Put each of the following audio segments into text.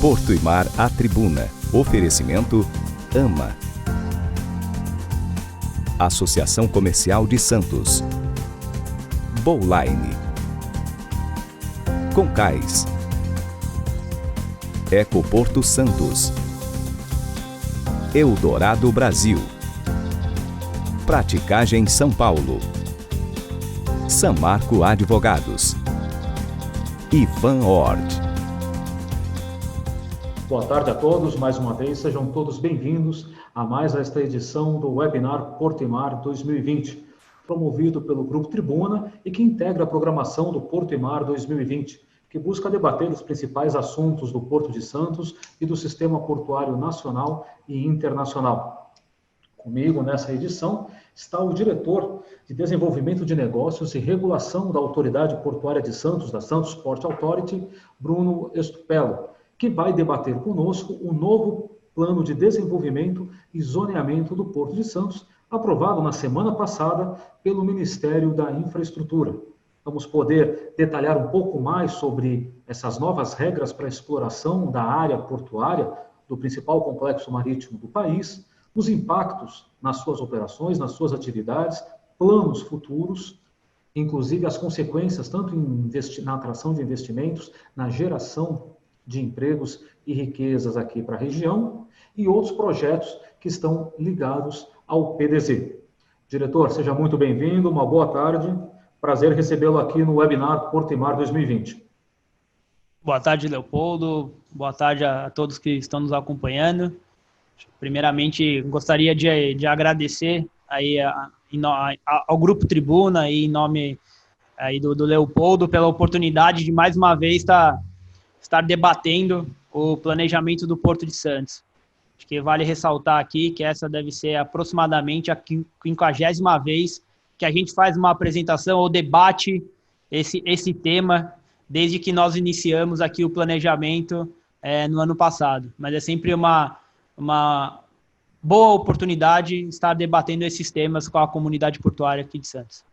Porto e Mar à Tribuna. Oferecimento AMA. Associação Comercial de Santos. Bowline. Concais. Ecoporto Santos. Eldorado Brasil. Praticagem São Paulo. Samarco Advogados. Ivan Ord. Boa tarde a todos, mais uma vez, sejam todos bem-vindos a mais esta edição do webinar Porto e Mar 2020, promovido pelo Grupo Tribuna e que integra a programação do Porto e Mar 2020, que busca debater os principais assuntos do Porto de Santos e do sistema portuário nacional e internacional. Comigo nessa edição está o diretor de Desenvolvimento de Negócios e Regulação da Autoridade Portuária de Santos, da Santos Port Authority, Bruno Estupello, que vai debater conosco o novo plano de desenvolvimento e zoneamento do Porto de Santos, aprovado na semana passada pelo Ministério da Infraestrutura. Vamos poder detalhar um pouco mais sobre essas novas regras para a exploração da área portuária do principal complexo marítimo do país, os impactos nas suas operações, nas suas atividades, planos futuros, inclusive as consequências tanto na atração de investimentos, na geração de empregos e riquezas aqui para a região e outros projetos que estão ligados ao PDZ. Diretor, seja muito bem-vindo, uma boa tarde, prazer recebê-lo aqui no webinar Porto e Mar 2020. Boa tarde, Leopoldo, boa tarde a todos que estão nos acompanhando. Primeiramente, gostaria de agradecer aí ao Grupo Tribuna e em nome aí do Leopoldo pela oportunidade de mais uma vez estar debatendo o planejamento do Porto de Santos. Acho que vale ressaltar aqui que essa deve ser aproximadamente a 50ª vez que a gente faz uma apresentação ou debate esse tema desde que nós iniciamos aqui o planejamento no ano passado. Mas é sempre uma boa oportunidade estar debatendo esses temas com a comunidade portuária aqui de Santos.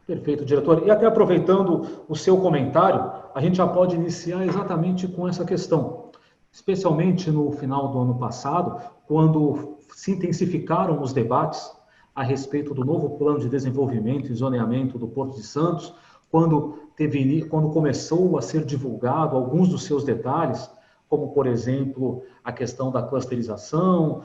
Perfeito, diretor. E até aproveitando o seu comentário, a gente já pode iniciar exatamente com essa questão. Especialmente no final do ano passado, quando se intensificaram os debates a respeito do novo plano de desenvolvimento e zoneamento do Porto de Santos, quando começou a ser divulgado alguns dos seus detalhes, como, por exemplo, a questão da clusterização,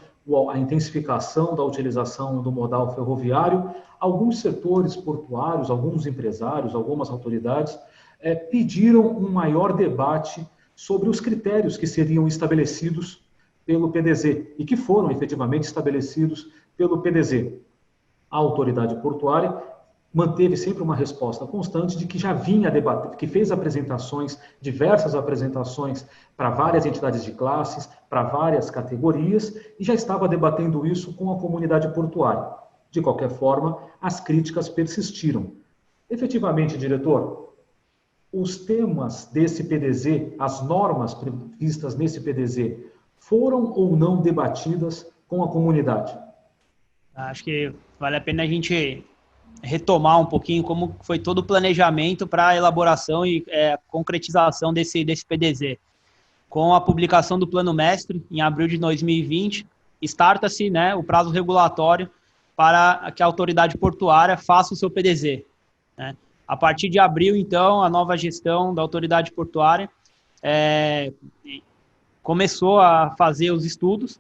a intensificação da utilização do modal ferroviário, alguns setores portuários, alguns empresários, algumas autoridades pediram um maior debate sobre os critérios que seriam estabelecidos pelo PDZ e que foram efetivamente estabelecidos pelo PDZ. A autoridade portuária manteve sempre uma resposta constante de que já vinha debater, que fez diversas apresentações para várias entidades de classes, para várias categorias, e já estava debatendo isso com a comunidade portuária. De qualquer forma, as críticas persistiram. Efetivamente, diretor, os temas desse PDZ, as normas previstas nesse PDZ, foram ou não debatidas com a comunidade? Acho que vale a pena a gente retomar um pouquinho como foi todo o planejamento para a elaboração e concretização desse PDZ. Com a publicação do Plano Mestre, em abril de 2020, starta-se o prazo regulatório para que a autoridade portuária faça o seu PDZ. A partir de abril, então, a nova gestão da autoridade portuária começou a fazer os estudos,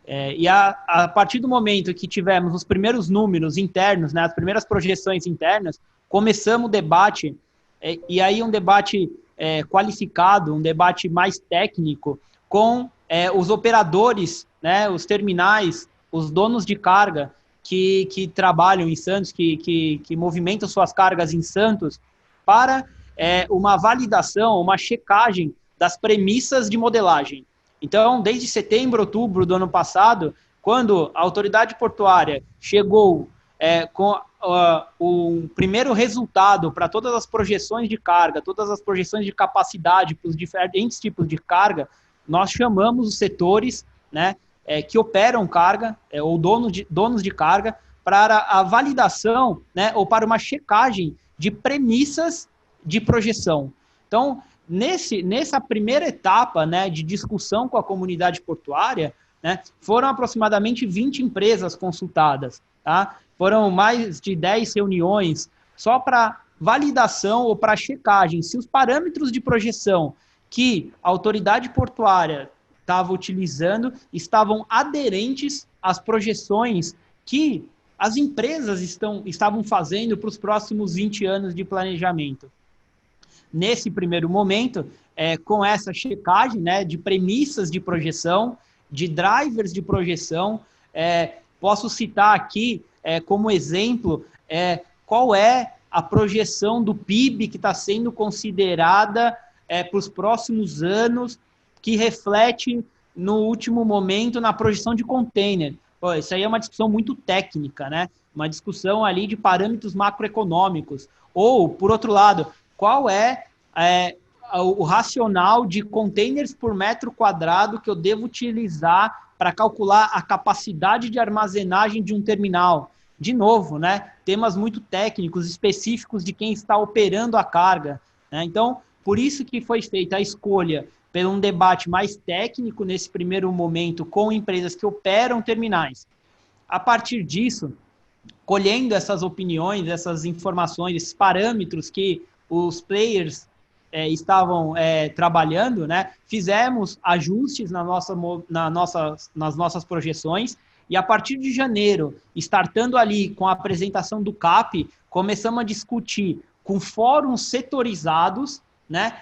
e a partir do momento que tivemos os primeiros números internos, as primeiras projeções internas, começamos o debate, e aí um debate qualificado, um debate mais técnico, com os operadores, os terminais, os donos de carga que trabalham em Santos, que movimentam suas cargas em Santos, para uma validação, uma checagem das premissas de modelagem. Então, desde setembro, outubro do ano passado, quando a autoridade portuária chegou com o primeiro resultado para todas as projeções de carga, todas as projeções de capacidade para os diferentes tipos de carga, nós chamamos os setores que operam carga, ou donos de carga, para a validação ou para uma checagem de premissas de projeção. Então, nessa primeira etapa, né, de discussão com a comunidade portuária, né, foram aproximadamente 20 empresas consultadas, tá? Foram mais de 10 reuniões só para validação ou para checagem se os parâmetros de projeção que a autoridade portuária estava utilizando estavam aderentes às projeções que as empresas estavam fazendo para os próximos 20 anos de planejamento. Nesse primeiro momento, com essa checagem, né, de premissas de projeção, de drivers de projeção, posso citar aqui como exemplo qual é a projeção do PIB que está sendo considerada para os próximos anos, que reflete no último momento na projeção de container. Pô, isso aí é uma discussão muito técnica, né? Uma discussão ali de parâmetros macroeconômicos. Ou, por outro lado, qual é o racional de containers por metro quadrado que eu devo utilizar para calcular a capacidade de armazenagem de um terminal? De novo, né? Temas muito técnicos, específicos de quem está operando a carga, né? Então, por isso que foi feita a escolha por um debate mais técnico nesse primeiro momento com empresas que operam terminais. A partir disso, colhendo essas opiniões, essas informações, esses parâmetros que os players estavam trabalhando, né, fizemos ajustes nas nossas projeções e a partir de janeiro, startando ali com a apresentação do CAP, começamos a discutir com fóruns setorizados, né,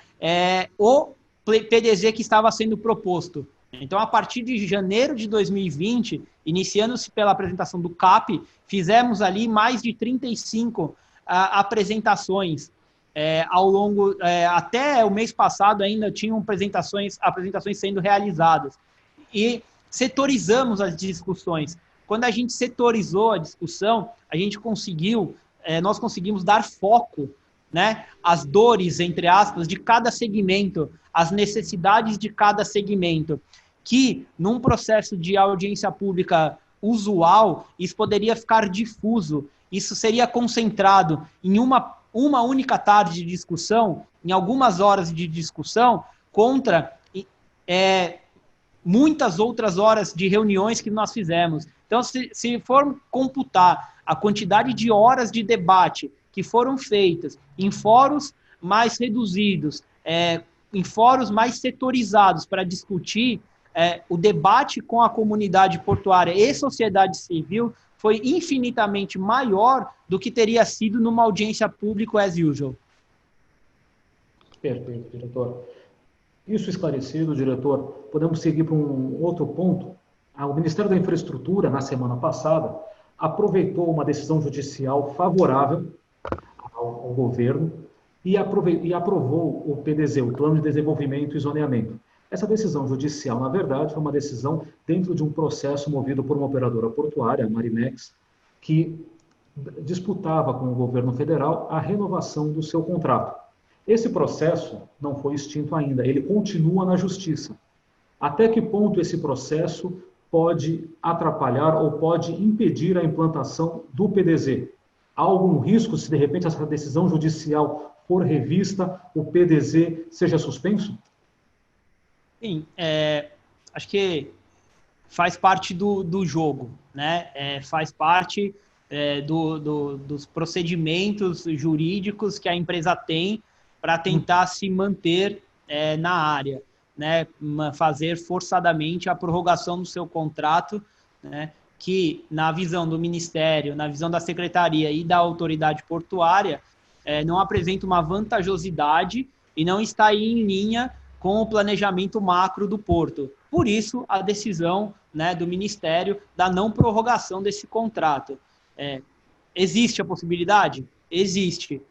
o PDZ que estava sendo proposto. Então, a partir de janeiro de 2020, iniciando-se pela apresentação do CAP, fizemos ali mais de 35 apresentações ao longo... até o mês passado ainda tinham apresentações sendo realizadas. E setorizamos as discussões. Quando a gente setorizou a discussão, nós conseguimos dar foco, né, as dores, entre aspas, de cada segmento, as necessidades de cada segmento, que num processo de audiência pública usual, isso poderia ficar difuso, isso seria concentrado em uma única tarde de discussão, em algumas horas de discussão, contra muitas outras horas de reuniões que nós fizemos. Então, se for computar a quantidade de horas de debate que foram feitas em fóruns mais reduzidos, em fóruns mais setorizados para discutir o debate com a comunidade portuária e sociedade civil foi infinitamente maior do que teria sido numa audiência pública as usual. Perfeito, diretor. Isso esclarecido, diretor, podemos seguir para um outro ponto. O Ministério da Infraestrutura, na semana passada, aproveitou uma decisão judicial favorável ao governo e aprovou o PDZ, o Plano de Desenvolvimento e Zoneamento. Essa decisão judicial, na verdade, foi uma decisão dentro de um processo movido por uma operadora portuária, a Marimex, que disputava com o governo federal a renovação do seu contrato. Esse processo não foi extinto ainda, ele continua na justiça. Até que ponto esse processo pode atrapalhar ou pode impedir a implantação do PDZ? Há algum risco, se de repente essa decisão judicial for revista, o PDZ seja suspenso? Sim, acho que faz parte do jogo, né? Faz parte dos procedimentos jurídicos que a empresa tem para tentar se manter na área, né? Fazer forçadamente a prorrogação do seu contrato, né? Que na visão do Ministério, na visão da Secretaria e da autoridade portuária, não apresenta uma vantajosidade e não está aí em linha com o planejamento macro do porto. Por isso, a decisão, né, do Ministério da não prorrogação desse contrato. Existe a possibilidade? Existe.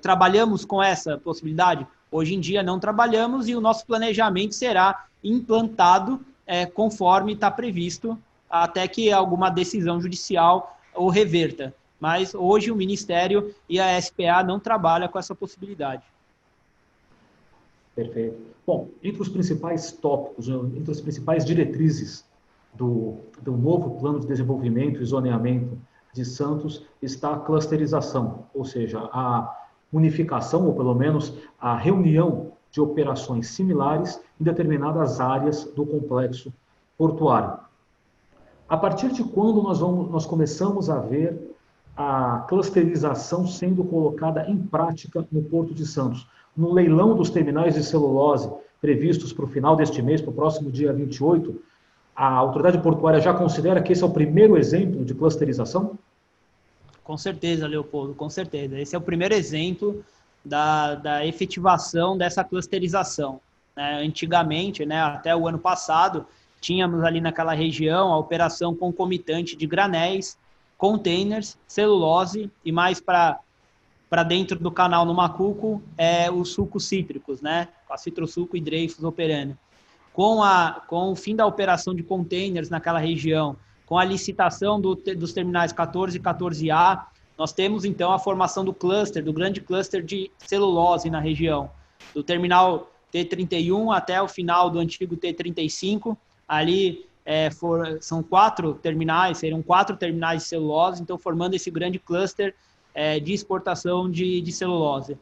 Trabalhamos com essa possibilidade? Hoje em dia não trabalhamos e o nosso planejamento será implantado conforme está previsto, até que alguma decisão judicial o reverta. Mas hoje o Ministério e a SPA não trabalham com essa possibilidade. Perfeito. Bom, entre os principais tópicos, entre as principais diretrizes do novo Plano de Desenvolvimento e Zoneamento de Santos está a clusterização, ou seja, a unificação, ou pelo menos a reunião de operações similares em determinadas áreas do complexo portuário. A partir de quando nós começamos a ver a clusterização sendo colocada em prática no Porto de Santos? No leilão dos terminais de celulose previstos para o final deste mês, para o próximo dia 28, a autoridade portuária já considera que esse é o primeiro exemplo de clusterização? Com certeza, Leopoldo, com certeza. Esse é o primeiro exemplo da efetivação dessa clusterização. Antigamente, até o ano passado, tínhamos ali naquela região a operação concomitante de granéis, containers, celulose e mais para dentro do canal no Macuco, os sucos cítricos, com a Citrosuco e Dreyfus operando. Com o fim da operação de containers naquela região, com a licitação dos terminais 14 e 14A, nós temos então a formação do grande cluster de celulose na região, do terminal T31 até o final do antigo T35, ali são 4 terminais, serão 4 terminais de celulose, então formando esse grande cluster de exportação de celulose.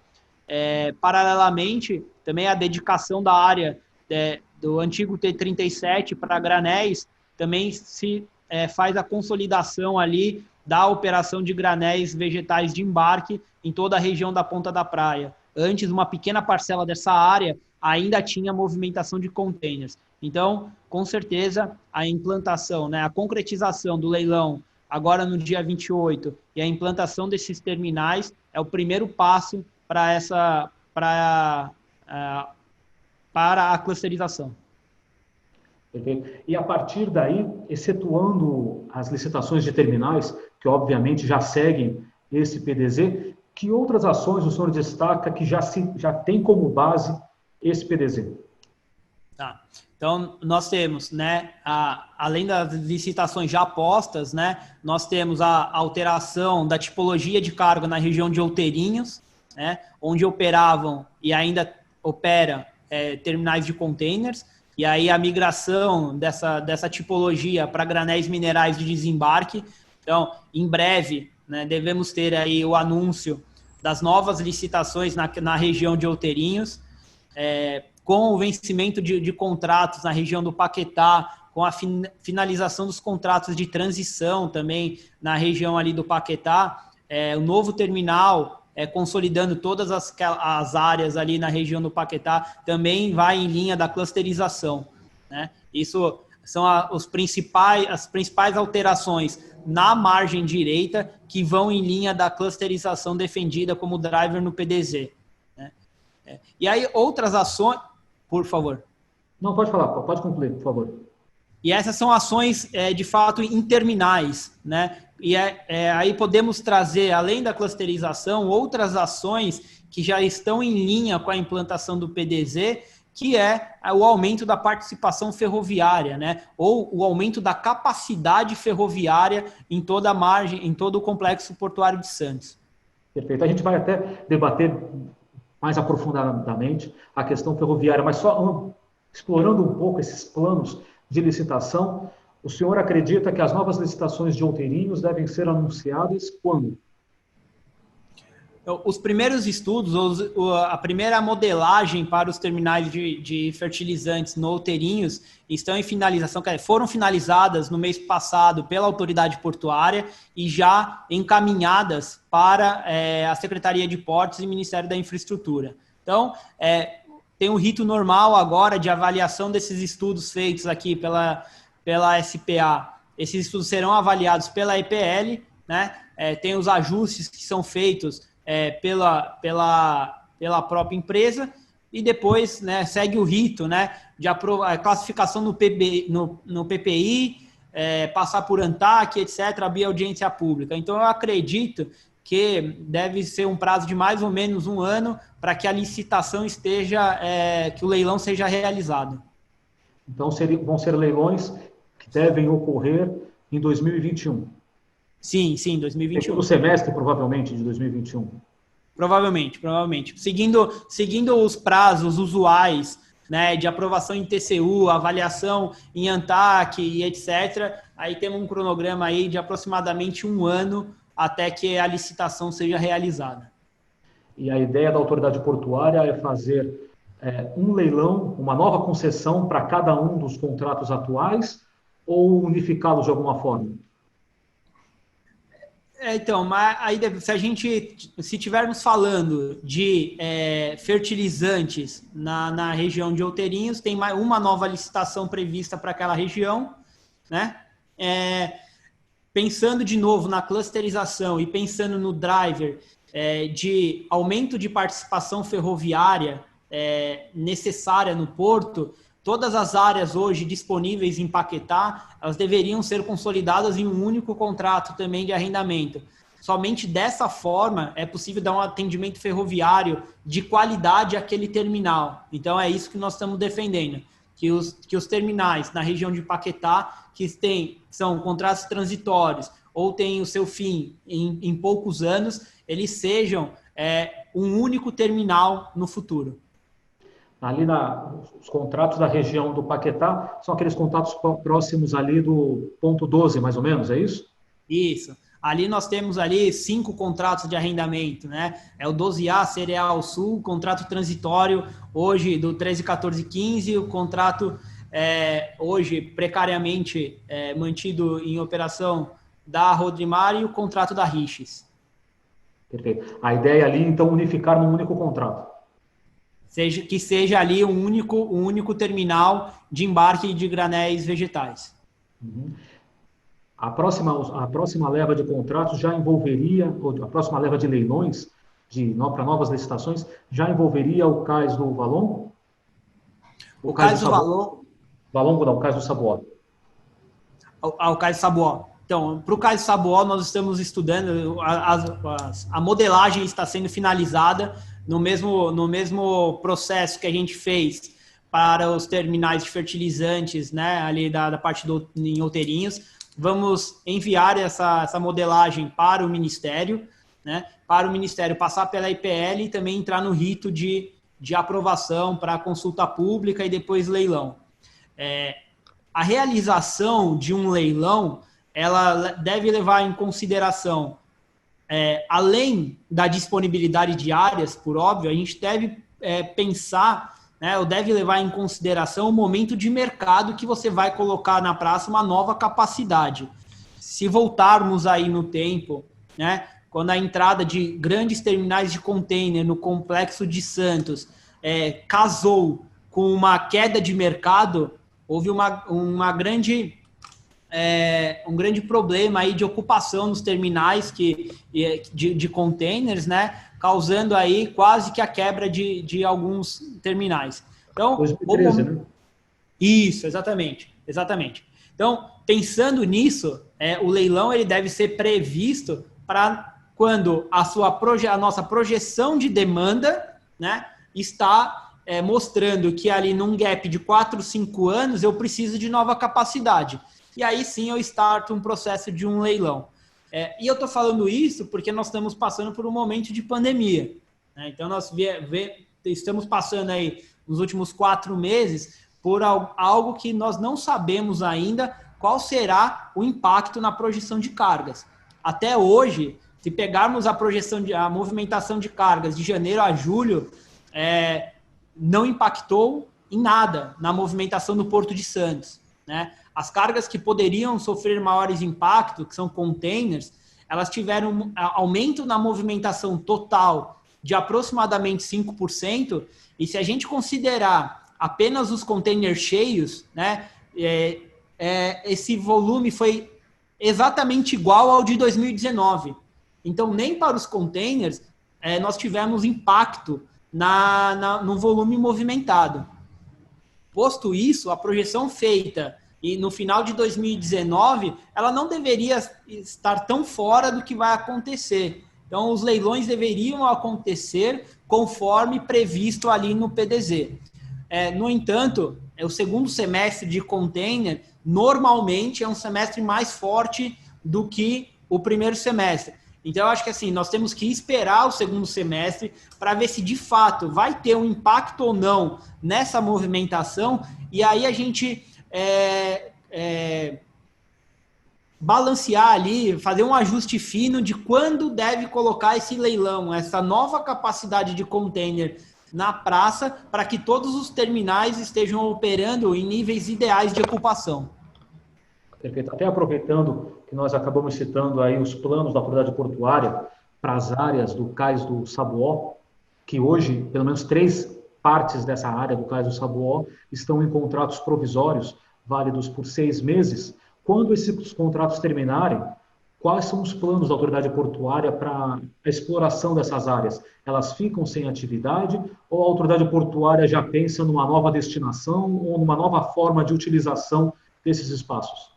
Paralelamente, também a dedicação da área do antigo T37 para granéis, também se faz a consolidação ali da operação de granéis vegetais de embarque em toda a região da Ponta da Praia. Antes, uma pequena parcela dessa área ainda tinha movimentação de containers. Então, com certeza, a implantação, a concretização do leilão agora no dia 28 e a implantação desses terminais é o primeiro passo para a clusterização. Perfeito. E a partir daí, excetuando as licitações de terminais, que obviamente já seguem esse PDZ, que outras ações o senhor destaca que já tem como base esse PDZ? Tá. Então, nós temos, além das licitações já postas, nós temos a alteração da tipologia de carga na região de Outeirinhos, onde operavam e ainda opera terminais de containers, e aí a migração dessa tipologia para granéis minerais de desembarque. Então, em breve, devemos ter aí o anúncio das novas licitações na região de Outeirinhos, com o vencimento de contratos na região do Paquetá, com a finalização dos contratos de transição também na região ali do Paquetá, o novo terminal, consolidando todas as áreas ali na região do Paquetá, também vai em linha da clusterização. Isso são as principais alterações na margem direita que vão em linha da clusterização defendida como driver no PDZ. E aí outras ações... Por favor. Não, pode falar, pode concluir, por favor. E essas são ações, de fato, interminais, E aí podemos trazer, além da clusterização, outras ações que já estão em linha com a implantação do PDZ, que é o aumento da participação ferroviária, Ou o aumento da capacidade ferroviária em toda a margem, em todo o complexo portuário de Santos. Perfeito. A gente vai até debater mais aprofundadamente a questão ferroviária, mas só explorando um pouco esses planos de licitação, o senhor acredita que as novas licitações de Outeirinhos devem ser anunciadas quando? Os primeiros estudos, a primeira modelagem para os terminais de fertilizantes no Outeirinhos estão em finalização, foram finalizadas no mês passado pela autoridade portuária e já encaminhadas para a Secretaria de Portos e Ministério da Infraestrutura. Então, tem um rito normal agora de avaliação desses estudos feitos aqui pela SPA. Esses estudos serão avaliados pela EPL, tem os ajustes que são feitos pela própria empresa, e depois segue o rito de classificação no PPI, passar por ANTAC, etc., abrir audiência pública. Então, eu acredito que deve ser um prazo de mais ou menos um ano para que a licitação que o leilão seja realizado. Então, vão ser leilões que devem ocorrer em 2021. Sim, 2021. No semestre, provavelmente, de 2021. Provavelmente. Seguindo os prazos usuais, de aprovação em TCU, avaliação em ANTAC e etc., aí temos um cronograma aí de aproximadamente um ano até que a licitação seja realizada. E a ideia da autoridade portuária é fazer um leilão, uma nova concessão para cada um dos contratos atuais ou unificá-los de alguma forma? Então, mas aí se estivermos falando de fertilizantes na região de Outeirinhos, tem uma nova licitação prevista para aquela região, né? Pensando de novo na clusterização e pensando no driver de aumento de participação ferroviária necessária no porto, todas as áreas hoje disponíveis em Paquetá, elas deveriam ser consolidadas em um único contrato também de arrendamento. Somente dessa forma é possível dar um atendimento ferroviário de qualidade àquele terminal. Então é isso que nós estamos defendendo, que os terminais na região de Paquetá, são contratos transitórios ou têm o seu fim em poucos anos, eles sejam um único terminal no futuro. Ali os contratos da região do Paquetá são aqueles contratos próximos ali do ponto 12, mais ou menos, é isso? Isso. Ali nós temos ali 5 contratos de arrendamento, né? É o 12A, Cereal Sul, contrato transitório hoje do 13, 14, 15, o contrato hoje precariamente mantido em operação da Rodrimar e o contrato da Riches. Perfeito. A ideia ali, então, unificar num único contrato. Que seja ali um único terminal de embarque de granéis vegetais. Uhum. A próxima leva de contratos já envolveria, ou a próxima leva de leilões para novas licitações, já envolveria o cais do Valongo? O cais do Valongo... Valongo não, o cais do Sabuó. O cais do Sabuó. Então, para o cais do Sabuó, nós estamos estudando, a modelagem está sendo finalizada no mesmo processo que a gente fez para os terminais de fertilizantes, né, ali da parte em Outeirinhos. Vamos enviar essa modelagem para o Ministério, né, para o Ministério passar pela IPL e também entrar no rito de aprovação para consulta pública e depois leilão. A realização de um leilão, ela deve levar em consideração, além da disponibilidade de áreas, por óbvio, a gente deve pensar, né, ou deve levar em consideração o momento de mercado que você vai colocar na praça uma nova capacidade. Se voltarmos aí no tempo, né, quando a entrada de grandes terminais de container no Complexo de Santos casou com uma queda de mercado, houve um grande problema aí de ocupação nos terminais de containers, né, causando aí quase que a quebra de alguns terminais. Então, 2013, né? Isso, exatamente. Então, pensando nisso, o leilão ele deve ser previsto para quando a nossa projeção de demanda, né, está mostrando que ali num gap de 4, 5 anos eu preciso de nova capacidade. E aí sim eu starto um processo de um leilão. E eu estou falando isso porque nós estamos passando por um momento de pandemia, né? Então nós estamos passando aí nos últimos 4 meses por algo que nós não sabemos ainda qual será o impacto na projeção de cargas. Até hoje, se pegarmos a movimentação de cargas de janeiro a julho, não impactou em nada na movimentação do Porto de Santos, né? As cargas que poderiam sofrer maiores impactos, que são containers, elas tiveram um aumento na movimentação total de aproximadamente 5%, e se a gente considerar apenas os containers cheios, né, esse volume foi exatamente igual ao de 2019. Então, nem para os containers nós tivemos impacto no volume movimentado. Posto isso, a projeção feita e no final de 2019, ela não deveria estar tão fora do que vai acontecer. Então, os leilões deveriam acontecer conforme previsto ali no PDZ. No entanto, o segundo semestre de container, normalmente, é um semestre mais forte do que o primeiro semestre. Então, eu acho que assim, nós temos que esperar o segundo semestre para ver se de fato vai ter um impacto ou não nessa movimentação, e aí a gente balancear ali, fazer um ajuste fino de quando deve colocar esse leilão, essa nova capacidade de container na praça para que todos os terminais estejam operando em níveis ideais de ocupação. Perfeito. Até aproveitando que nós acabamos citando aí os planos da autoridade portuária para as áreas do cais do Sabuó, que hoje, pelo menos 3 partes dessa área do cais do Sabuó estão em contratos provisórios, válidos por 6 meses. Quando esses contratos terminarem, quais são os planos da autoridade portuária para a exploração dessas áreas? Elas ficam sem atividade ou a autoridade portuária já pensa numa nova destinação ou numa nova forma de utilização desses espaços?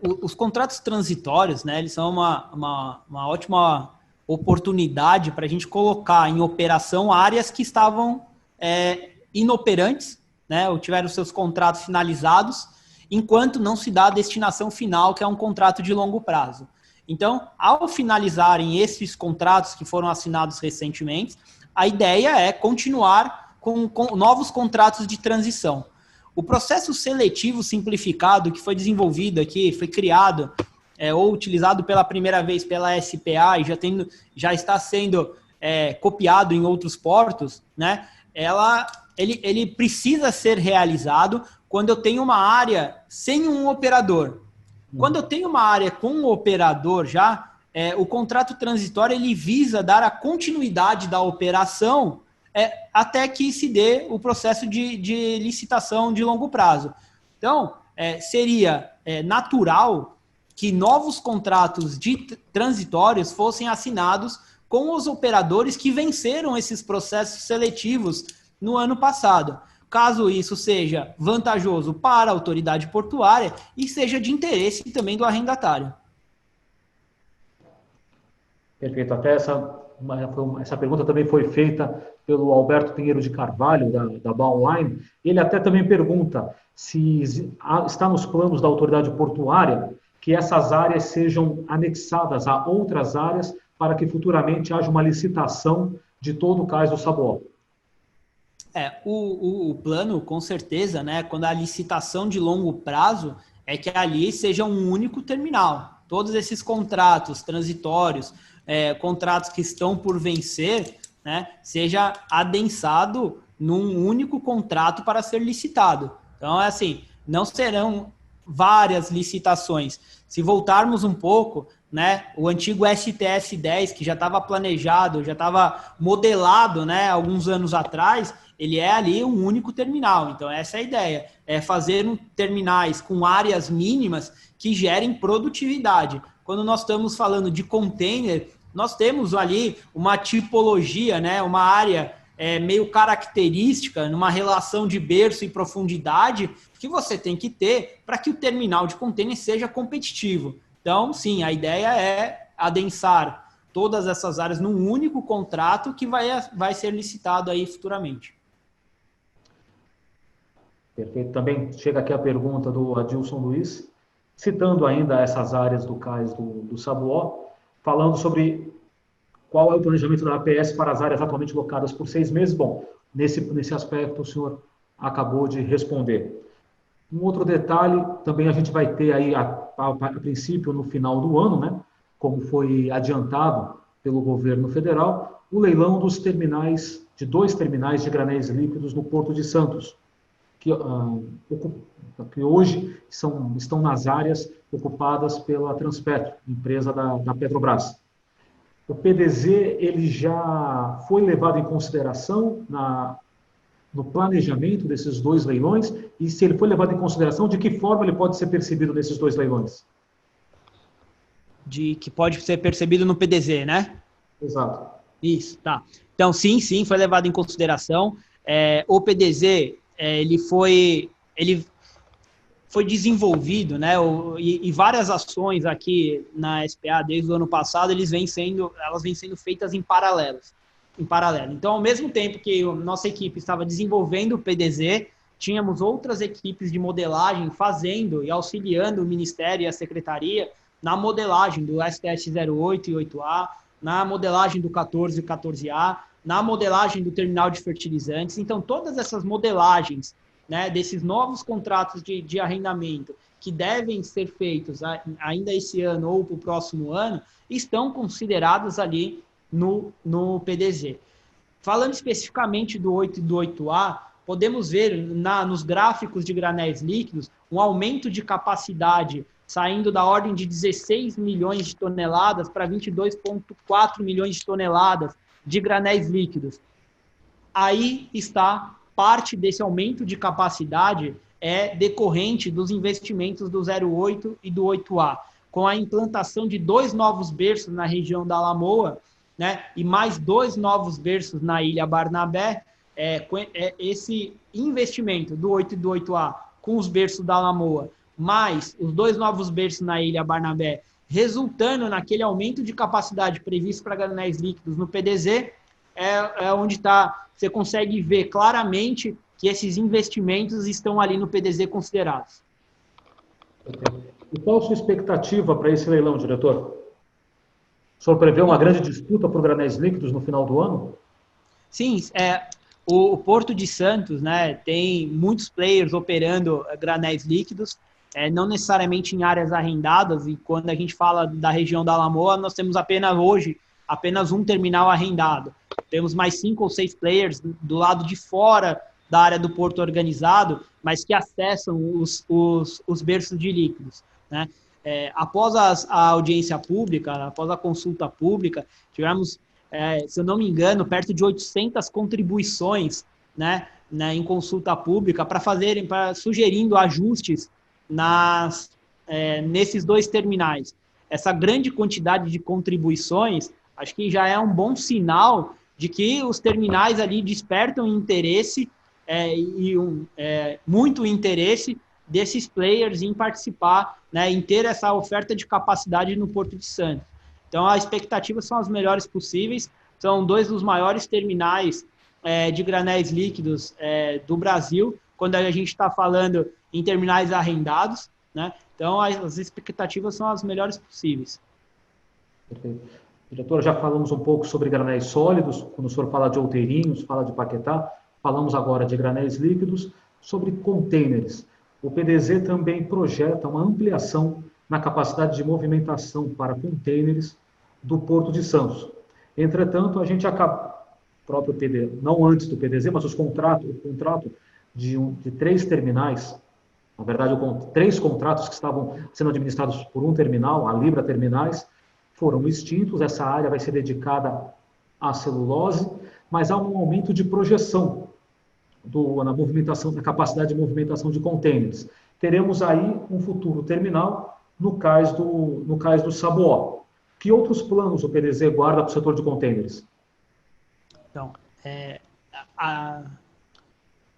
Os contratos transitórios, né, eles são uma ótima oportunidade para a gente colocar em operação áreas que estavam inoperantes, né, ou tiveram seus contratos finalizados, enquanto não se dá a destinação final, que é um contrato de longo prazo. Então, ao finalizarem esses contratos que foram assinados recentemente, a ideia é continuar com novos contratos de transição. O processo seletivo simplificado que foi desenvolvido aqui, foi criado ou utilizado pela primeira vez pela SPA e já está sendo copiado em outros portos, né? Ele precisa ser realizado quando eu tenho uma área sem um operador. Quando eu tenho uma área com um operador já, o contrato transitório ele visa dar a continuidade da operação até que se dê o processo de licitação de longo prazo. Então, seria natural que novos contratos transitórios fossem assinados com os operadores que venceram esses processos seletivos no ano passado. Caso isso seja vantajoso para a autoridade portuária e seja de interesse também do arrendatário. Perfeito. Até essa pergunta também foi feita pelo Alberto Pinheiro de Carvalho, da BA Online. Ele até também pergunta se está nos planos da autoridade portuária que essas áreas sejam anexadas a outras áreas para que futuramente haja uma licitação de todo o cais do Sabuó. O plano, com certeza, né, quando a licitação de longo prazo, é que ali seja um único terminal. Todos esses contratos transitórios, contratos que estão por vencer, né, seja adensado num único contrato para ser licitado. Então, assim, não serão várias licitações. Se voltarmos um pouco, né, o antigo STS 10, que já estava planejado, já estava modelado, né, alguns anos atrás, ele é ali um único terminal. Então, essa é a ideia, é fazer terminais com áreas mínimas que gerem produtividade. Quando nós estamos falando de container, nós temos ali uma tipologia, né, uma área meio característica, numa relação de berço e profundidade, que você tem que ter para que o terminal de container seja competitivo. Então, sim, a ideia é adensar todas essas áreas num único contrato que vai ser licitado aí futuramente. Perfeito. Também chega aqui a pergunta do Adilson Luiz, citando ainda essas áreas do cais do Sabuó, falando sobre qual é o planejamento da APS para as áreas atualmente locadas por 6 meses. Bom, nesse aspecto o senhor acabou de responder. Um outro detalhe, também a gente vai ter aí, a princípio, no final do ano, né, como foi adiantado pelo governo federal, o leilão dos terminais, de 2 terminais de granéis líquidos no Porto de Santos, que hoje estão nas áreas ocupadas pela Transpetro, empresa da Petrobras. O PDZ ele já foi levado em consideração no planejamento desses 2 leilões, e se ele foi levado em consideração, de que forma ele pode ser percebido nesses 2 leilões? De que pode ser percebido no PDZ, né? Exato. Isso, tá. Então, sim, foi levado em consideração. O PDZ, ele foi desenvolvido, né? E várias ações aqui na SPA desde o ano passado, elas vêm sendo feitas em paralelo. Então, ao mesmo tempo que a nossa equipe estava desenvolvendo o PDZ, tínhamos outras equipes de modelagem fazendo e auxiliando o Ministério e a Secretaria na modelagem do STS 08 e 8A, na modelagem do 14 e 14A, na modelagem do terminal de fertilizantes. Então, todas essas modelagens, né, desses novos contratos de arrendamento que devem ser feitos ainda esse ano ou para o próximo ano, estão considerados ali no PDZ. Falando especificamente do 8 e do 8A, podemos ver nos gráficos de granéis líquidos um aumento de capacidade saindo da ordem de 16 milhões de toneladas para 22,4 milhões de toneladas de granéis líquidos. Aí está parte desse aumento de capacidade decorrente dos investimentos do 08 e do 8A, com a implantação de 2 novos berços na região da Lamoa, né, e mais 2 novos berços na Ilha Barnabé. Esse investimento do 8 e do 8A com os berços da Lamoa, mais os 2 novos berços na Ilha Barnabé, resultando naquele aumento de capacidade previsto para granéis líquidos no PDZ, onde você consegue ver claramente que esses investimentos estão ali no PDZ considerados. E qual a sua expectativa para esse leilão, diretor? O senhor prevê uma grande disputa por granéis líquidos no final do ano? Sim, o Porto de Santos, né, tem muitos players operando granéis líquidos, não necessariamente em áreas arrendadas, e quando a gente fala da região da Lamoa, nós temos apenas um terminal arrendado. Temos mais 5 ou 6 players do lado de fora da área do porto organizado, mas que acessam os berços de líquidos, né? Após a audiência pública, após a consulta pública, tivemos, se eu não me engano, perto de 800 contribuições, né, em consulta pública sugerindo ajustes nesses 2 terminais. Essa grande quantidade de contribuições, acho que já é um bom sinal de que os terminais ali despertam interesse muito interesse desses players em participar, né, em ter essa oferta de capacidade no Porto de Santos. Então, as expectativas são as melhores possíveis, são 2 dos maiores terminais de granéis líquidos do Brasil, quando a gente está falando em terminais arrendados, né? Então, as expectativas são as melhores possíveis. Perfeito. Diretor, já falamos um pouco sobre granéis sólidos, quando o senhor fala de Outeirinhos, fala de Paquetá, falamos agora de granéis líquidos, sobre contêineres. O PDZ também projeta uma ampliação na capacidade de movimentação para contêineres do Porto de Santos. Entretanto, a gente acaba, próprio PDZ, não antes do PDZ, mas o contrato de 3 terminais, na verdade, 3 contratos que estavam sendo administrados por um terminal, a Libra Terminais, foram extintos. Essa área vai ser dedicada à celulose, mas há um aumento de projeção na movimentação, na capacidade de movimentação de contêineres. Teremos aí um futuro terminal no cais do Saboó. Que outros planos o PDZ guarda para o setor de contêineres? Então, a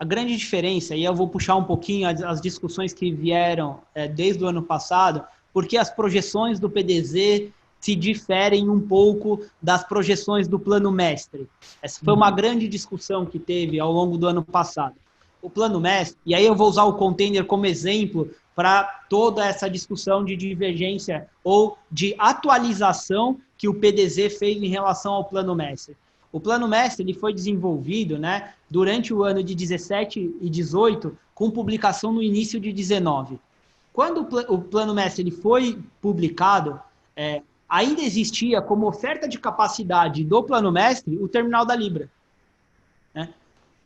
grande diferença, e eu vou puxar um pouquinho as discussões que vieram desde o ano passado, porque as projeções do PDZ se diferem um pouco das projeções do Plano Mestre. Essa foi uma grande discussão que teve ao longo do ano passado. O Plano Mestre, e aí eu vou usar o container como exemplo para toda essa discussão de divergência ou de atualização que o PDZ fez em relação ao Plano Mestre. O Plano Mestre ele foi desenvolvido, né, durante o ano de 17 e 18, com publicação no início de 19. Quando o Plano Mestre ele foi publicado, ainda existia como oferta de capacidade do Plano Mestre o terminal da Libra, né?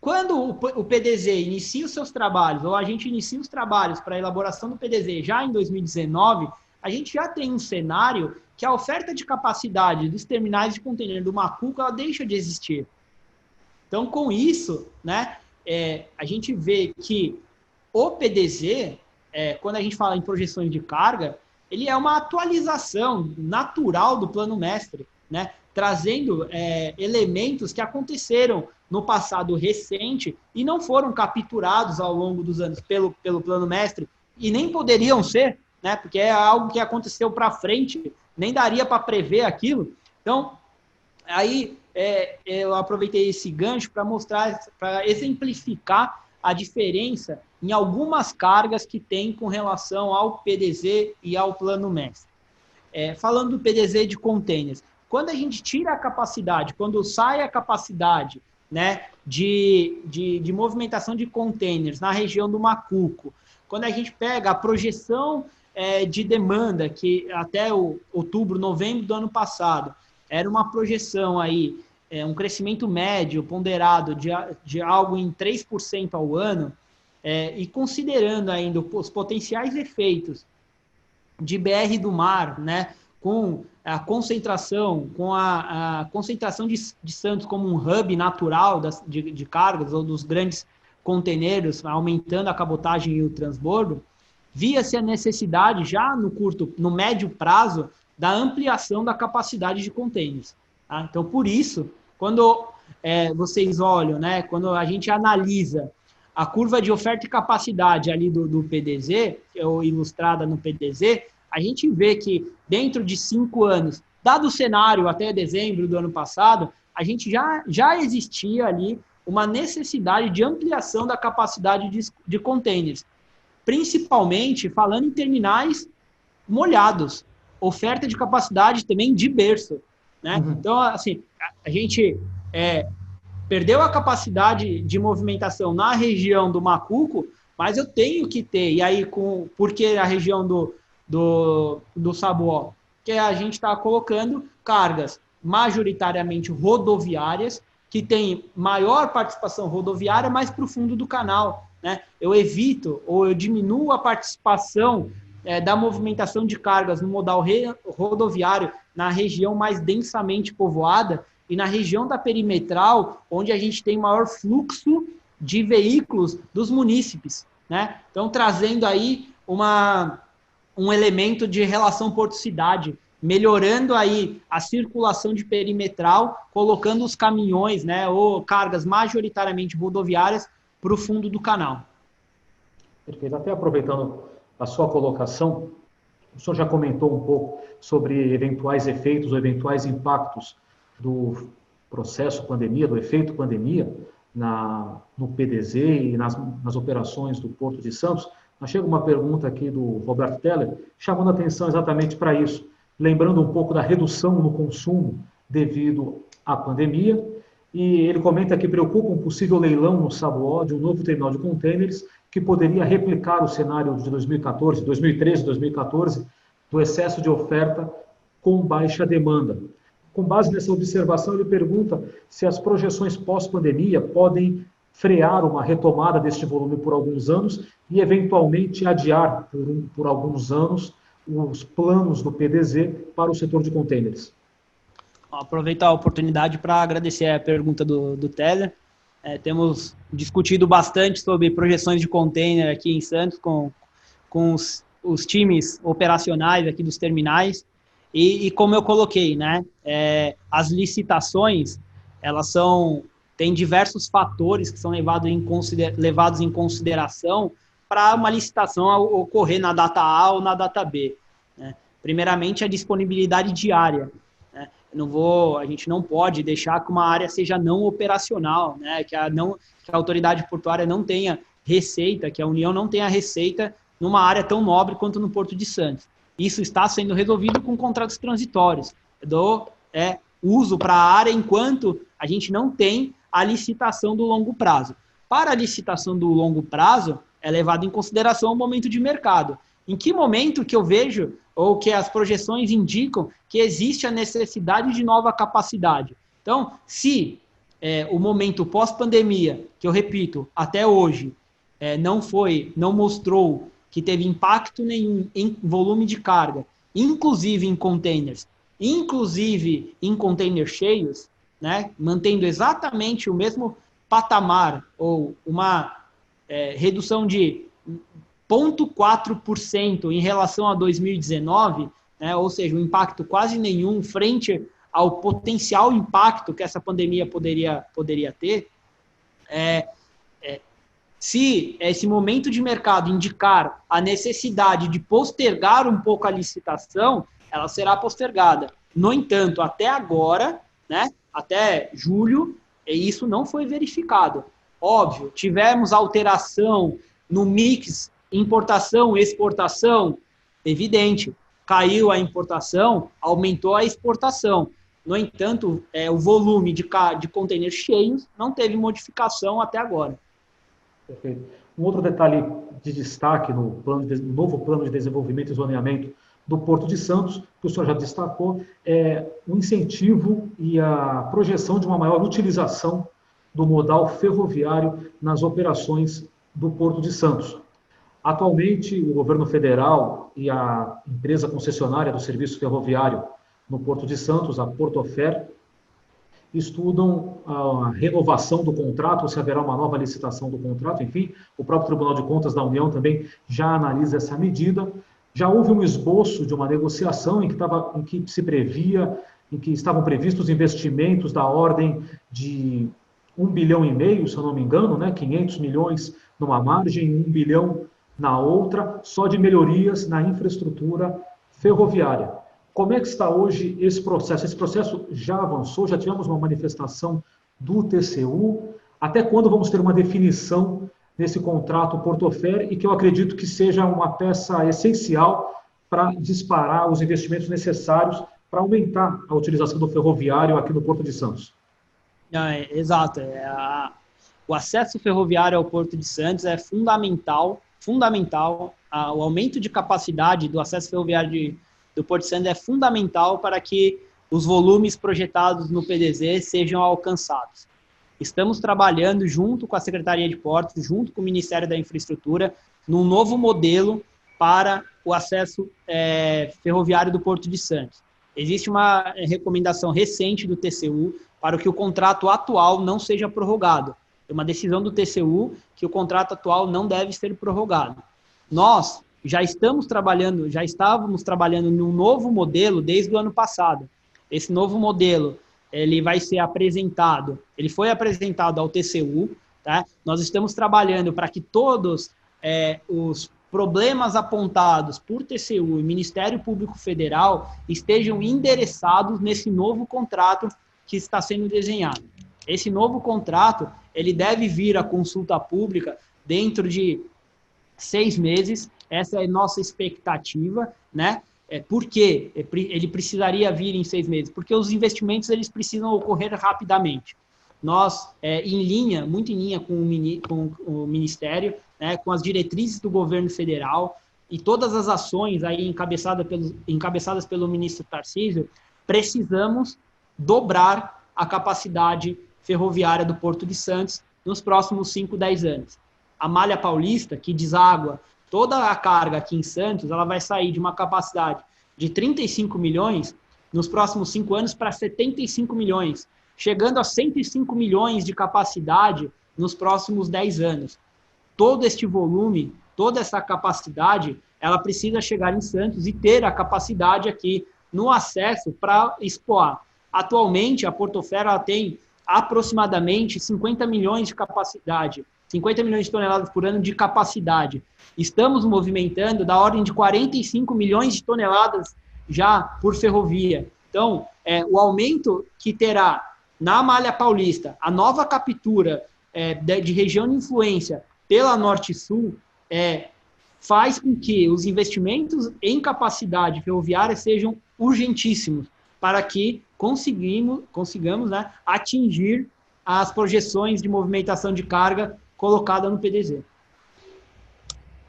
Quando o PDZ inicia os seus trabalhos, ou a gente inicia os trabalhos para a elaboração do PDZ já em 2019, a gente já tem um cenário que a oferta de capacidade dos terminais de contêiner do Macuco ela deixa de existir. Então, com isso, né, a gente vê que o PDZ, quando a gente fala em projeções de carga, ele é uma atualização natural do Plano Mestre, né, trazendo elementos que aconteceram no passado recente e não foram capturados ao longo dos anos pelo Plano Mestre e nem poderiam ser, né, porque é algo que aconteceu para frente, nem daria para prever aquilo. Então, aí eu aproveitei esse gancho para mostrar, para exemplificar a diferença em algumas cargas que tem com relação ao PDZ e ao Plano Mestre. Falando do PDZ de containers, quando a gente tira a capacidade, quando sai a capacidade, né, de movimentação de containers na região do Macuco, quando a gente pega a projeção de demanda, que até outubro, novembro do ano passado, era uma projeção aí um crescimento médio ponderado de algo em 3% ao ano, e considerando ainda os potenciais efeitos de BR do mar, né, com a concentração de Santos como um hub natural de cargas ou dos grandes conteneiros, aumentando a cabotagem e o transbordo, via-se a necessidade já no médio prazo da ampliação da capacidade de contêineres. Tá? Então, por isso, quando vocês olham, né, quando a gente analisa a curva de oferta e capacidade ali do PDZ, ou ilustrada no PDZ, a gente vê que dentro de 5 anos, dado o cenário até dezembro do ano passado, a gente já existia ali uma necessidade de ampliação da capacidade de contêineres, principalmente falando em terminais molhados, oferta de capacidade também de berço. Né? Uhum. Então, assim, a gente perdeu a capacidade de movimentação na região do Macuco, mas eu tenho que ter, e aí porque a região do Sabuó, que a gente está colocando cargas majoritariamente rodoviárias, que tem maior participação rodoviária, mas para o fundo do canal. Né? Eu evito ou eu diminuo a participação da movimentação de cargas no modal rodoviário na região mais densamente povoada e na região da perimetral, onde a gente tem maior fluxo de veículos dos munícipes. Né? Então, trazendo aí um elemento de relação porto-cidade, melhorando aí a circulação de perimetral, colocando os caminhões, né, ou cargas majoritariamente rodoviárias para o fundo do canal. Perfeito. Até aproveitando a sua colocação, o senhor já comentou um pouco sobre eventuais efeitos ou eventuais impactos do processo pandemia, do efeito pandemia no PDZ e nas operações do Porto de Santos. Mas chega uma pergunta aqui do Roberto Teller, chamando a atenção exatamente para isso, lembrando um pouco da redução no consumo devido à pandemia, e ele comenta que preocupa um possível leilão no Sabuó de um novo terminal de contêineres que poderia replicar o cenário de 2014, 2013, 2014, do excesso de oferta com baixa demanda. Com base nessa observação, ele pergunta se as projeções pós-pandemia podem frear uma retomada deste volume por alguns anos e, eventualmente, adiar por alguns anos os planos do PDZ para o setor de contêineres. Aproveitar a oportunidade para agradecer a pergunta do Teller. Temos discutido bastante sobre projeções de container aqui em Santos com os times operacionais aqui dos terminais e como eu coloquei, né, as licitações, elas têm diversos fatores que são levados em consideração para uma licitação ocorrer na data A ou na data B. Né? Primeiramente, a disponibilidade diária. Né? A gente não pode deixar que uma área seja não operacional, né? que a autoridade portuária não tenha receita, que a União não tenha receita numa área tão nobre quanto no Porto de Santos. Isso está sendo resolvido com contratos transitórios. Uso para a área enquanto a gente não tem a licitação do longo prazo. Para a licitação do longo prazo, é levado em consideração o momento de mercado. Em que momento que eu vejo, ou que as projeções indicam que existe a necessidade de nova capacidade? Então, se o momento pós-pandemia, que eu repito, até hoje, não mostrou que teve impacto nenhum em volume de carga, inclusive em containers, inclusive em containers cheios, né, mantendo exatamente o mesmo patamar, ou uma redução de 0,4% em relação a 2019, né, ou seja, um impacto quase nenhum frente ao potencial impacto que essa pandemia poderia ter, se esse momento de mercado indicar a necessidade de postergar um pouco a licitação, ela será postergada. No entanto, até agora, né, até julho, isso não foi verificado. Óbvio, tivemos alteração no mix importação e exportação, evidente. Caiu a importação, aumentou a exportação. No entanto, o volume de contêineres cheios não teve modificação até agora. Perfeito. Um outro detalhe de destaque no novo plano de desenvolvimento e zoneamento do Porto de Santos, que o senhor já destacou, é o incentivo e a projeção de uma maior utilização do modal ferroviário nas operações do Porto de Santos. Atualmente, o governo federal e a empresa concessionária do serviço ferroviário no Porto de Santos, a Portofer, estudam a renovação do contrato, ou se haverá uma nova licitação do contrato, enfim, o próprio Tribunal de Contas da União também já analisa essa medida. Já houve um esboço de uma negociação em que se previa, em que estavam previstos investimentos da ordem de 1,5 bilhão, se eu não me engano, né, 500 milhões numa margem e 1 bilhão na outra, só de melhorias na infraestrutura ferroviária. Como é que está hoje esse processo? Esse processo já avançou, já tivemos uma manifestação do TCU. Até quando vamos ter uma definição nesse contrato Portofer e que eu acredito que seja uma peça essencial para disparar os investimentos necessários para aumentar a utilização do ferroviário aqui no Porto de Santos? Exato. O acesso ferroviário ao Porto de Santos é fundamental. O aumento de capacidade do acesso ferroviário do Porto de Santos é fundamental para que os volumes projetados no PDZ sejam alcançados. Estamos trabalhando junto com a Secretaria de Portos, junto com o Ministério da Infraestrutura, num novo modelo para o acesso ferroviário do Porto de Santos. Existe uma recomendação recente do TCU para que o contrato atual não seja prorrogado. É uma decisão do TCU que o contrato atual não deve ser prorrogado. Nós já estávamos trabalhando num novo modelo desde o ano passado. Esse novo modelo, ele foi apresentado ao TCU, tá? Nós estamos trabalhando para que todos os problemas apontados por TCU e Ministério Público Federal estejam endereçados nesse novo contrato que está sendo desenhado. Esse novo contrato, ele deve vir à consulta pública dentro de 6 meses. Essa é a nossa expectativa, né? Por que ele precisaria vir em 6 meses? Porque os investimentos eles precisam ocorrer rapidamente. Nós, muito em linha com o Ministério, né, com as diretrizes do governo federal e todas as ações aí encabeçadas pelo ministro Tarcísio, precisamos dobrar a capacidade ferroviária do Porto de Santos nos próximos 5, 10 anos. A Malha Paulista, que deságua toda a carga aqui em Santos, ela vai sair de uma capacidade de 35 milhões nos próximos 5 anos para 75 milhões, chegando a 105 milhões de capacidade nos próximos 10 anos. Todo este volume, toda essa capacidade, ela precisa chegar em Santos e ter a capacidade aqui no acesso para escoar. Atualmente, a Portofer tem aproximadamente 50 milhões de capacidade, 50 milhões de toneladas por ano de capacidade. Estamos movimentando da ordem de 45 milhões de toneladas já por ferrovia. Então, o aumento que terá na Malha Paulista, a nova captura de região de influência pela Norte-Sul, faz com que os investimentos em capacidade ferroviária sejam urgentíssimos para que consigamos, né, atingir as projeções de movimentação de carga colocada no PDZ.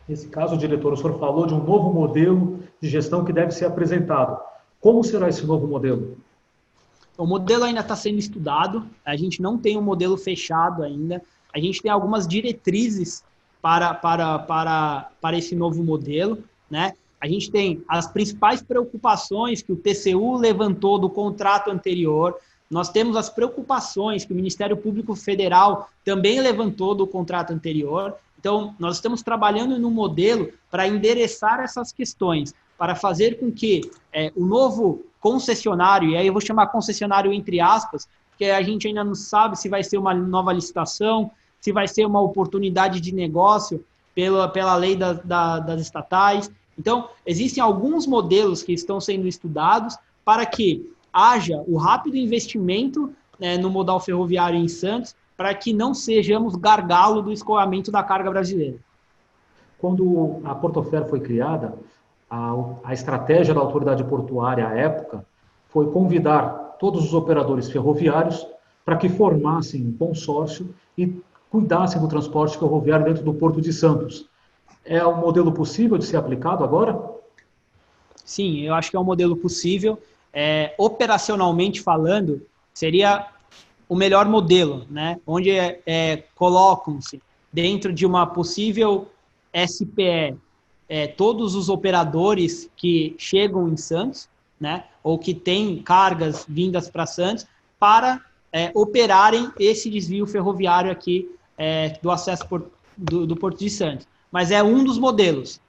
Nesse caso, diretor, o senhor falou de um novo modelo de gestão que deve ser apresentado. Como será esse novo modelo? O modelo ainda está sendo estudado, a gente não tem um modelo fechado ainda, a gente tem algumas diretrizes para esse novo modelo, né? A gente tem as principais preocupações que o TCU levantou do contrato anterior, nós temos as preocupações que o Ministério Público Federal também levantou do contrato anterior. Então, nós estamos trabalhando num modelo para endereçar essas questões, para fazer com que o novo concessionário, e aí eu vou chamar concessionário entre aspas, porque a gente ainda não sabe se vai ser uma nova licitação, se vai ser uma oportunidade de negócio pela lei das estatais. Então, existem alguns modelos que estão sendo estudados para que haja o rápido investimento no modal ferroviário em Santos, para que não sejamos gargalo do escoamento da carga brasileira. Quando a Portofer foi criada, a estratégia da autoridade portuária à época foi convidar todos os operadores ferroviários para que formassem um consórcio e cuidassem do transporte ferroviário dentro do Porto de Santos. É um modelo possível de ser aplicado agora? Sim, eu acho que é um modelo possível. Operacionalmente falando, seria o melhor modelo, né? Onde colocam-se dentro de uma possível SPE todos os operadores que chegam em Santos, né? Ou que têm cargas vindas para Santos, para operarem esse desvio ferroviário aqui do acesso do Porto de Santos. Mas é um dos modelos,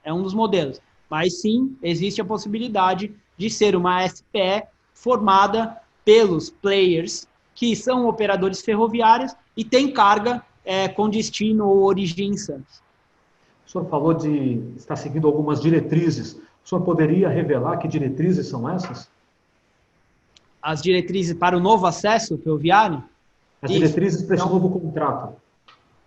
Mas sim, existe a possibilidade de ser uma SPE formada pelos players que são operadores ferroviários e têm carga com destino ou origem em Santos. O senhor falou de estar seguindo algumas diretrizes. O senhor poderia revelar que diretrizes são essas? As diretrizes para o novo acesso ferroviário? As diretrizes para esse novo contrato.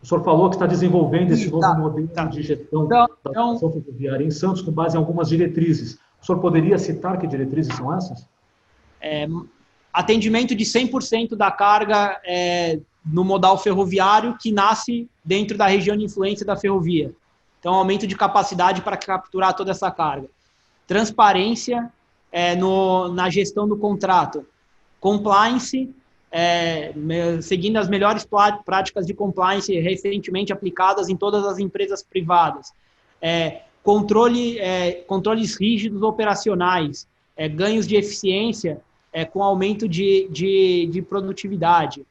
O senhor falou que está desenvolvendo esse novo modelo de gestão da operação ferroviária em Santos com base em algumas diretrizes. O senhor poderia citar que diretrizes são essas? Atendimento de 100% da carga no modal ferroviário que nasce dentro da região de influência da ferrovia. Então, aumento de capacidade para capturar toda essa carga. Transparência na gestão do contrato. Compliance, seguindo as melhores práticas de compliance recentemente aplicadas em todas as empresas privadas. Controles rígidos operacionais, ganhos de eficiência com aumento de produtividade.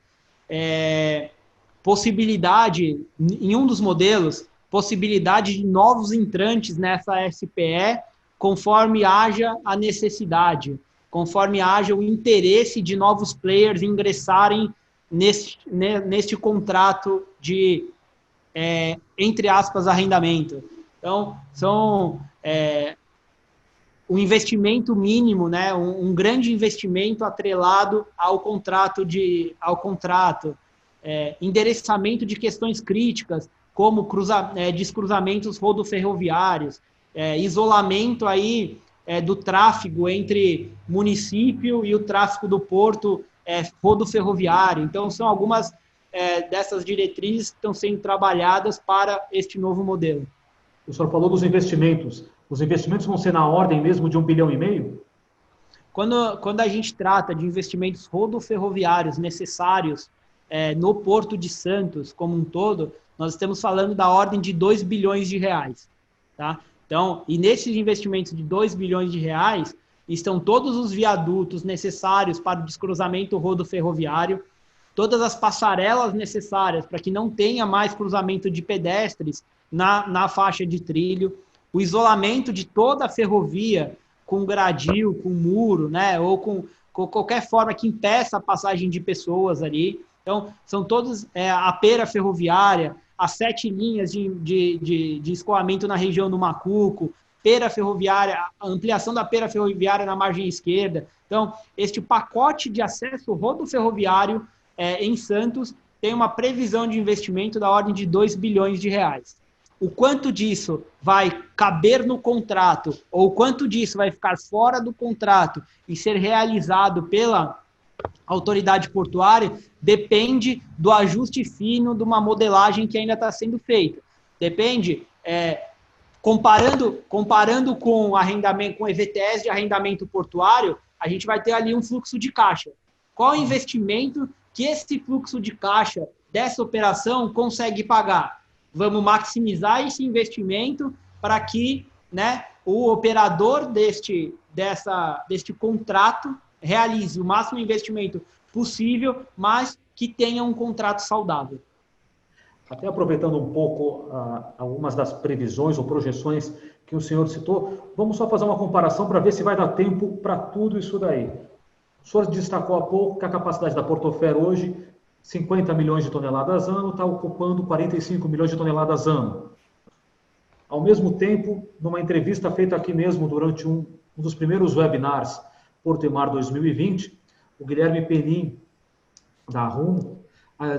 Possibilidade, em um dos modelos, possibilidade de novos entrantes nessa SPE, conforme haja a necessidade, conforme haja o interesse de novos players ingressarem neste contrato de, entre aspas, arrendamento. Então, são um investimento mínimo, né, um grande investimento atrelado ao contrato, endereçamento de questões críticas, como descruzamentos rodoferroviários, isolamento aí do tráfego entre município e o tráfego do porto rodoferroviário. Então, são algumas dessas diretrizes que estão sendo trabalhadas para este novo modelo. O senhor falou dos investimentos. Os investimentos vão ser na ordem mesmo de 1,5 bilhão? Quando a gente trata de investimentos rodoferroviários necessários no Porto de Santos como um todo, nós estamos falando da ordem de 2 bilhões de reais. Tá? Então, e nesses investimentos de 2 bilhões de reais, estão todos os viadutos necessários para o descruzamento rodoferroviário, todas as passarelas necessárias para que não tenha mais cruzamento de pedestres na faixa de trilho, o isolamento de toda a ferrovia com gradil, com muro, né, ou com qualquer forma que impeça a passagem de pessoas ali. Então, são todos a pera ferroviária, as 7 linhas de escoamento na região do Macuco, pera ferroviária, a ampliação da pera ferroviária na margem esquerda. Então, este pacote de acesso rodoferroviário em Santos tem uma previsão de investimento da ordem de 2 bilhões de reais. O quanto disso vai caber no contrato, ou o quanto disso vai ficar fora do contrato e ser realizado pela autoridade portuária, depende do ajuste fino de uma modelagem que ainda está sendo feita. Depende, comparando com arrendamento, com EVTS de arrendamento portuário, a gente vai ter ali um fluxo de caixa. Qual o investimento que esse fluxo de caixa dessa operação consegue pagar? Vamos maximizar esse investimento para que, né, o operador deste contrato realize o máximo investimento possível, mas que tenha um contrato saudável. Até aproveitando um pouco algumas das previsões ou projeções que o senhor citou, vamos só fazer uma comparação para ver se vai dar tempo para tudo isso daí. O senhor destacou há pouco que a capacidade da Portofer hoje, 50 milhões de toneladas ano, está ocupando 45 milhões de toneladas ano. Ao mesmo tempo, numa entrevista feita aqui mesmo durante um dos primeiros webinars Porto e Mar 2020, o Guilherme Penin, da Rumo,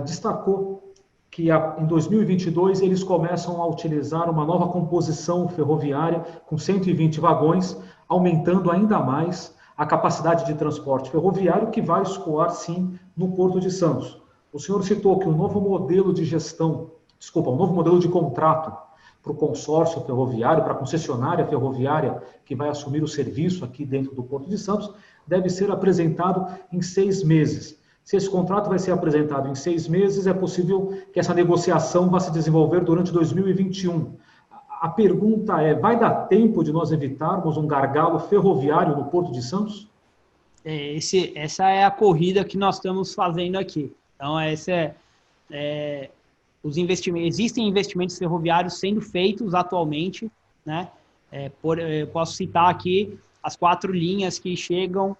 destacou que em 2022 eles começam a utilizar uma nova composição ferroviária com 120 vagões, aumentando ainda mais a capacidade de transporte ferroviário que vai escoar, sim, no Porto de Santos. O senhor citou que o novo modelo de gestão, um novo modelo de contrato para o consórcio ferroviário, para a concessionária ferroviária que vai assumir o serviço aqui dentro do Porto de Santos, deve ser apresentado em 6 meses. Se esse contrato vai ser apresentado em 6 meses, é possível que essa negociação vá se desenvolver durante 2021. A pergunta é, vai dar tempo de nós evitarmos um gargalo ferroviário no Porto de Santos? Essa é a corrida que nós estamos fazendo aqui. Então, os investimentos, existem investimentos ferroviários sendo feitos atualmente, né? Eu posso citar aqui as 4 linhas que chegam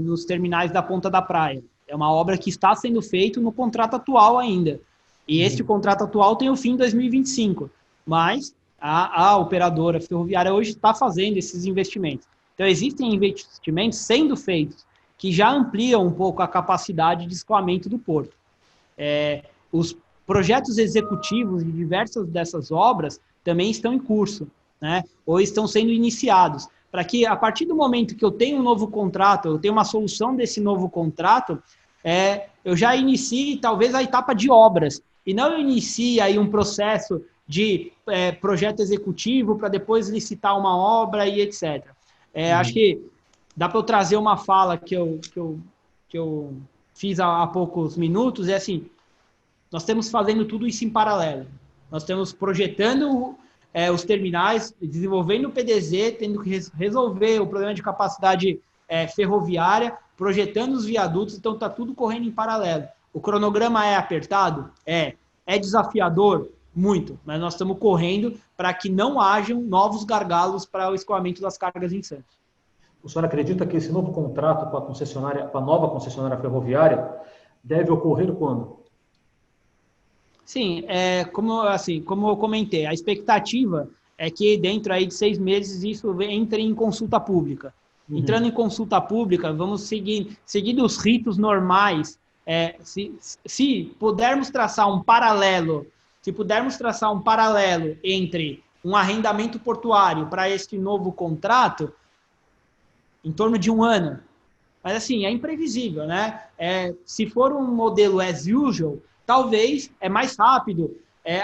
nos terminais da Ponta da Praia. É uma obra que está sendo feita no contrato atual ainda. E este contrato atual tem o fim em 2025. Mas a operadora ferroviária hoje está fazendo esses investimentos. Então, existem investimentos sendo feitos que já ampliam um pouco a capacidade de escoamento do porto. Os projetos executivos de diversas dessas obras também estão em curso, né? Ou estão sendo iniciados, para que, a partir do momento que eu tenho um novo contrato, eu tenho uma solução desse novo contrato, eu já inicie, talvez, a etapa de obras, e não eu inicie aí um processo de projeto executivo para depois licitar uma obra e etc. Acho que dá para eu trazer uma fala que eu fiz há poucos minutos, assim, nós estamos fazendo tudo isso em paralelo. Nós estamos projetando os terminais, desenvolvendo o PDZ, tendo que resolver o problema de capacidade ferroviária, projetando os viadutos, então está tudo correndo em paralelo. O cronograma é apertado? É desafiador? Muito, mas nós estamos correndo para que não hajam novos gargalos para o escoamento das cargas em Santos. O senhor acredita que esse novo contrato com a concessionária, com a nova concessionária deve ocorrer quando? Sim, como eu comentei, a expectativa é que dentro aí de 6 meses isso entre em consulta pública. Entrando em consulta pública, vamos seguindo os ritos normais. Se pudermos traçar um paralelo entre um arrendamento portuário para este novo contrato, em torno de 1 ano. Mas, assim, é imprevisível, né? Se for um modelo as usual, talvez é mais rápido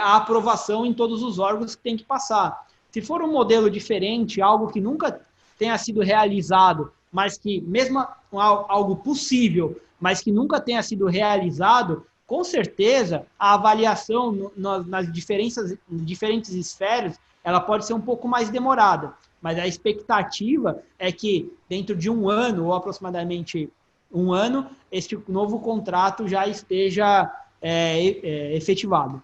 a aprovação em todos os órgãos que tem que passar. Se for um modelo diferente, algo que nunca tenha sido realizado, mas que, mesmo algo possível, mas que nunca tenha sido realizado, com certeza, a avaliação nas diferentes esferas, ela pode ser um pouco mais demorada. Mas a expectativa é que, dentro de 1 ano, ou aproximadamente 1 ano, este novo contrato já esteja efetivado.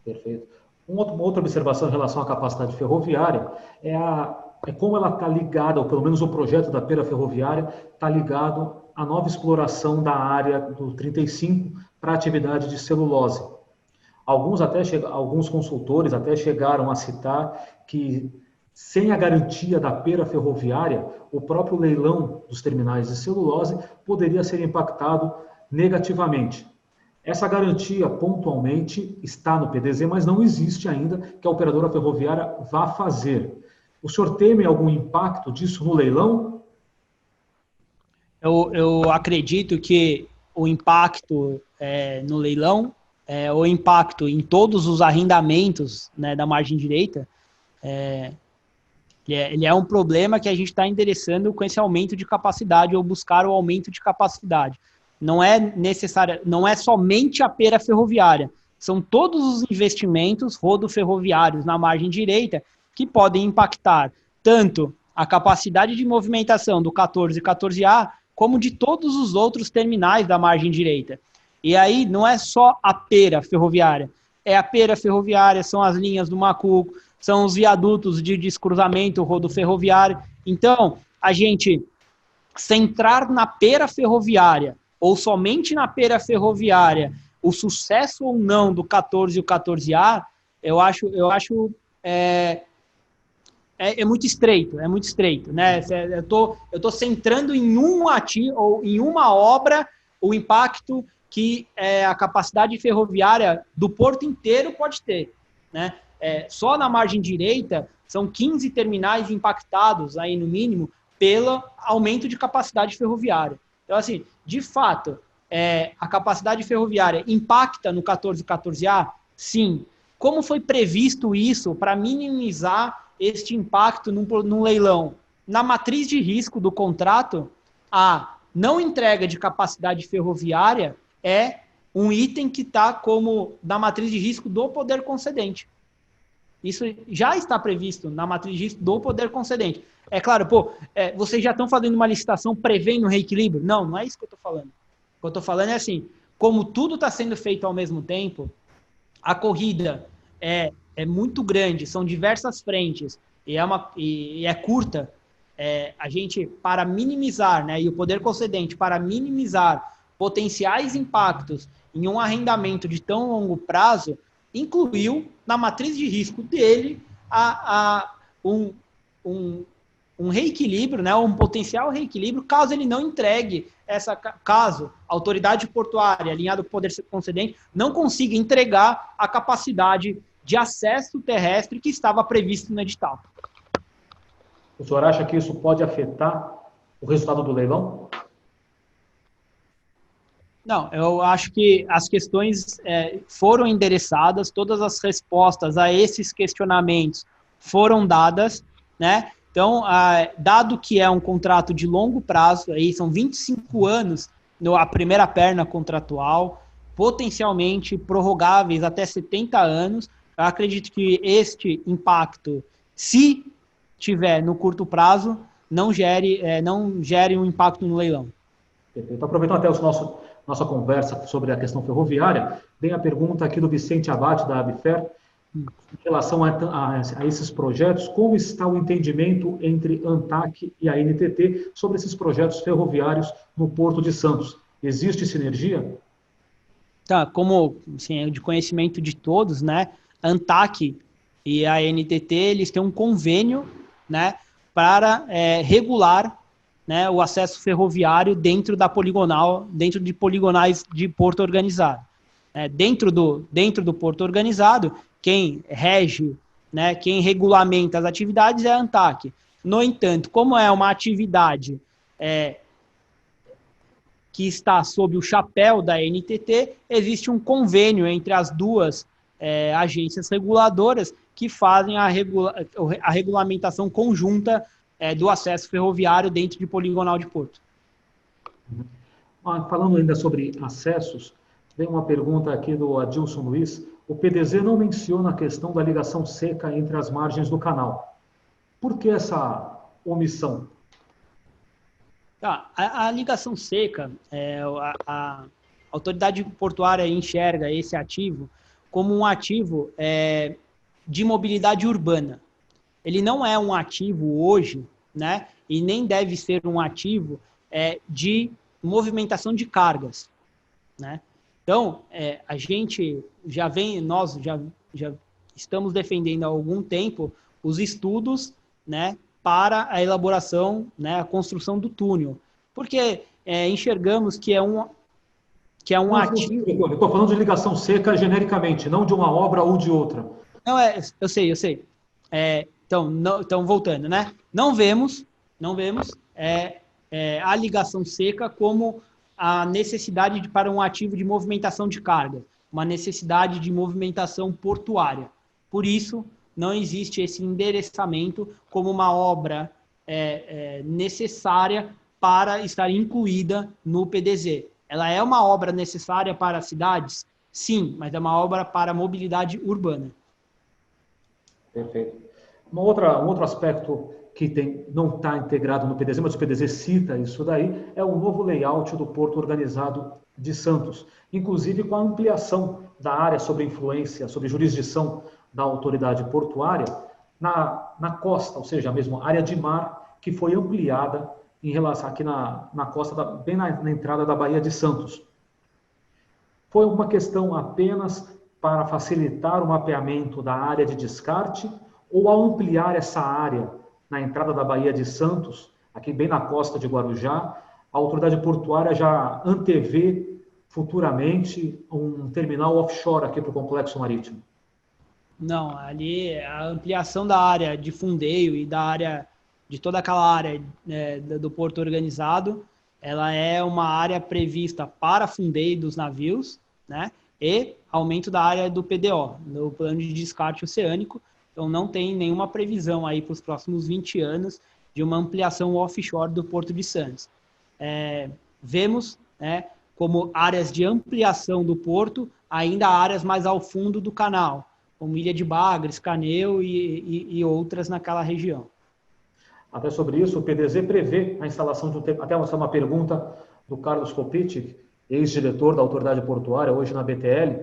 Perfeito. Uma outra observação em relação à capacidade ferroviária é como ela está ligada, ou pelo menos o projeto da Pera Ferroviária está ligado à nova exploração da área do 35 para a atividade de celulose. Alguns consultores até chegaram a citar que, sem a garantia da Pera Ferroviária, o próprio leilão dos terminais de celulose poderia ser impactado negativamente. Essa garantia, pontualmente, está no PDZ, mas não existe ainda que a operadora ferroviária vá fazer. O senhor teme algum impacto disso no leilão? Eu acredito que o impacto no leilão, o impacto em todos os arrendamentos, né, da margem direita, ele é um problema que a gente está endereçando com esse aumento de capacidade ou buscar o aumento de capacidade. Não é somente a Pera Ferroviária, são todos os investimentos rodoferroviários na margem direita que podem impactar tanto a capacidade de movimentação do 14 e 14A, como de todos os outros terminais da margem direita. E aí não é só a Pera Ferroviária, é a Pera Ferroviária, são as linhas do Macuco, são os viadutos de descruzamento rodoferroviário. Então, a gente centrar na Pera Ferroviária, ou somente na Pera Ferroviária, o sucesso ou não do 14 e o 14A, eu acho muito estreito, né? Eu tô centrando em um ativo ou em uma obra o impacto que a capacidade ferroviária do porto inteiro pode ter, né? Só na margem direita são 15 terminais impactados aí no mínimo pelo aumento de capacidade ferroviária. Então, assim, de fato, a capacidade ferroviária impacta no 14 e 14A? Sim. Como foi previsto isso para minimizar este impacto num leilão? Na matriz de risco do contrato, a não entrega de capacidade ferroviária é um item que está como na matriz de risco do poder concedente. Isso já está previsto na matriz de risco do poder concedente. É claro, vocês já estão fazendo uma licitação prevendo o reequilíbrio? Não, não é isso que eu estou falando. O que eu estou falando é assim, como tudo está sendo feito ao mesmo tempo, a corrida é muito grande, são diversas frentes e é curta, a gente, para minimizar, né, e o poder concedente, para minimizar potenciais impactos em um arrendamento de tão longo prazo, incluiu na matriz de risco dele um reequilíbrio, né, um potencial reequilíbrio, caso ele não entregue caso a autoridade portuária, alinhada com o poder concedente, não consiga entregar a capacidade de acesso terrestre que estava previsto no edital. O senhor acha que isso pode afetar o resultado do leilão? Não, eu acho que as questões foram endereçadas, todas as respostas a esses questionamentos foram dadas, né? Então, dado que é um contrato de longo prazo, aí são 25 anos a primeira perna contratual, potencialmente prorrogáveis até 70 anos, eu acredito que este impacto, se tiver no curto prazo, não gere um impacto no leilão. Perfeito. Aproveitando até nossa conversa sobre a questão ferroviária, vem a pergunta aqui do Vicente Abate, da Abifer, em relação a esses projetos, como está o entendimento entre ANTAQ e a NTT sobre esses projetos ferroviários no Porto de Santos? Existe sinergia? Tá, como assim, é de conhecimento de todos, né, a ANTAQ e a NTT, eles têm um convênio, né, para regular, né, o acesso ferroviário dentro de poligonais de porto organizado. Dentro do porto organizado, quem rege, né, quem regulamenta as atividades é a ANTAQ. No entanto, como é uma atividade que está sob o chapéu da NTT, existe um convênio entre as duas agências reguladoras que fazem a regulamentação conjunta do acesso ferroviário dentro de poligonal de porto. Falando ainda sobre acessos, vem uma pergunta aqui do Adilson Luiz. O PDZ não menciona a questão da ligação seca entre as margens do canal. Por que essa omissão? A ligação seca, a autoridade portuária enxerga esse ativo como um ativo de mobilidade urbana. Ele não é um ativo hoje, né, e nem deve ser um ativo de movimentação de cargas, né? Então, nós já estamos defendendo há algum tempo os estudos, né, para a elaboração, né, a construção do túnel, porque enxergamos que é um ativo. Eu estou falando de ligação seca genericamente, não de uma obra ou de outra. Não, eu sei. Então, voltando, né? Não vemos a ligação seca como a necessidade para um ativo de movimentação de carga, uma necessidade de movimentação portuária. Por isso, não existe esse endereçamento como uma obra necessária para estar incluída no PDZ. Ela é uma obra necessária para as cidades? Sim, mas é uma obra para mobilidade urbana. Perfeito. Um outro aspecto que não está integrado no PDZ, mas o PDZ cita isso daí, é o novo layout do Porto Organizado de Santos, inclusive com a ampliação da área sobre influência, sobre jurisdição da autoridade portuária na costa, ou seja, a mesma área de mar que foi ampliada em relação aqui na costa, bem na entrada da Baía de Santos. Foi uma questão apenas para facilitar o mapeamento da área de descarte ou ao ampliar essa área na entrada da Baía de Santos, aqui bem na costa de Guarujá, a autoridade portuária já antevê futuramente um terminal offshore aqui para o complexo marítimo? Não, ali a ampliação da área de fundeio e da área de toda aquela área do porto organizado, ela é uma área prevista para fundeio dos navios, né? e aumento da área do PDO, do Plano de Descarte Oceânico. Então, não tem nenhuma previsão aí para os próximos 20 anos de uma ampliação offshore do Porto de Santos. Vemos, né, como áreas de ampliação do porto, ainda áreas mais ao fundo do canal, como Ilha de Bagres, Caneu e outras naquela região. Até sobre isso, o PDZ prevê a instalação de até uma pergunta do Carlos Kopitic, ex-diretor da Autoridade Portuária, hoje na BTL.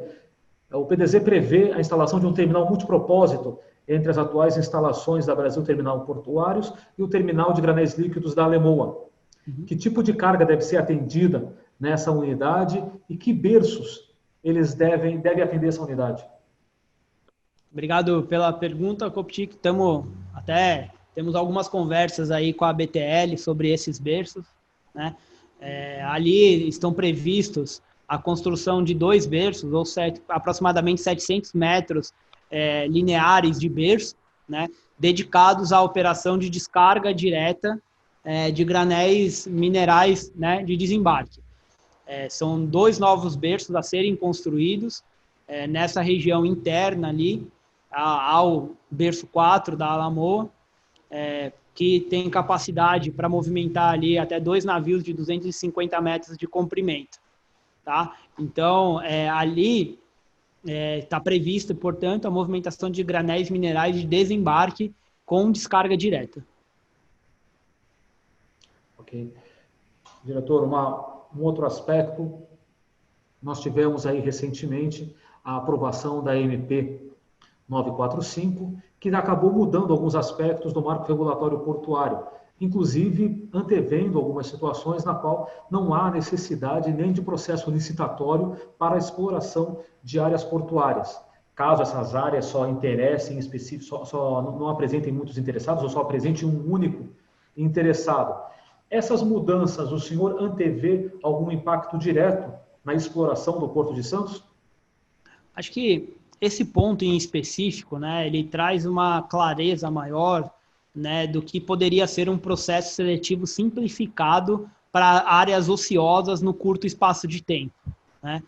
O PDZ prevê a instalação de um terminal multipropósito entre as atuais instalações da Brasil Terminal Portuários e o terminal de granéis líquidos da Alemoa. Que tipo de carga deve ser atendida nessa unidade e que berços eles devem atender essa unidade? Obrigado pela pergunta, Kopitic. Temos algumas conversas aí com a BTL sobre esses berços, né? Ali estão previstos a construção de 2 berços, ou aproximadamente 700 metros lineares de berço, né, dedicados à operação de descarga direta de granéis minerais, né, de desembarque. São 2 novos berços a serem construídos nessa região interna ali, ao berço 4 da Alamoa, que tem capacidade para movimentar ali até 2 navios de 250 metros de comprimento. Tá? Então, ali está prevista, portanto, a movimentação de granéis minerais de desembarque com descarga direta. Ok. Diretor, um outro aspecto, nós tivemos aí recentemente a aprovação da MP 945, que acabou mudando alguns aspectos do marco regulatório portuário, inclusive antevendo algumas situações na qual não há necessidade nem de processo licitatório para a exploração de áreas portuárias. Caso essas áreas só interessem em específico, só não apresentem muitos interessados ou só apresente um único interessado. Essas mudanças, o senhor antevê algum impacto direto na exploração do Porto de Santos? Acho que esse ponto em específico, né, ele traz uma clareza maior, né, do que poderia ser um processo seletivo simplificado para áreas ociosas no curto espaço de tempo, né?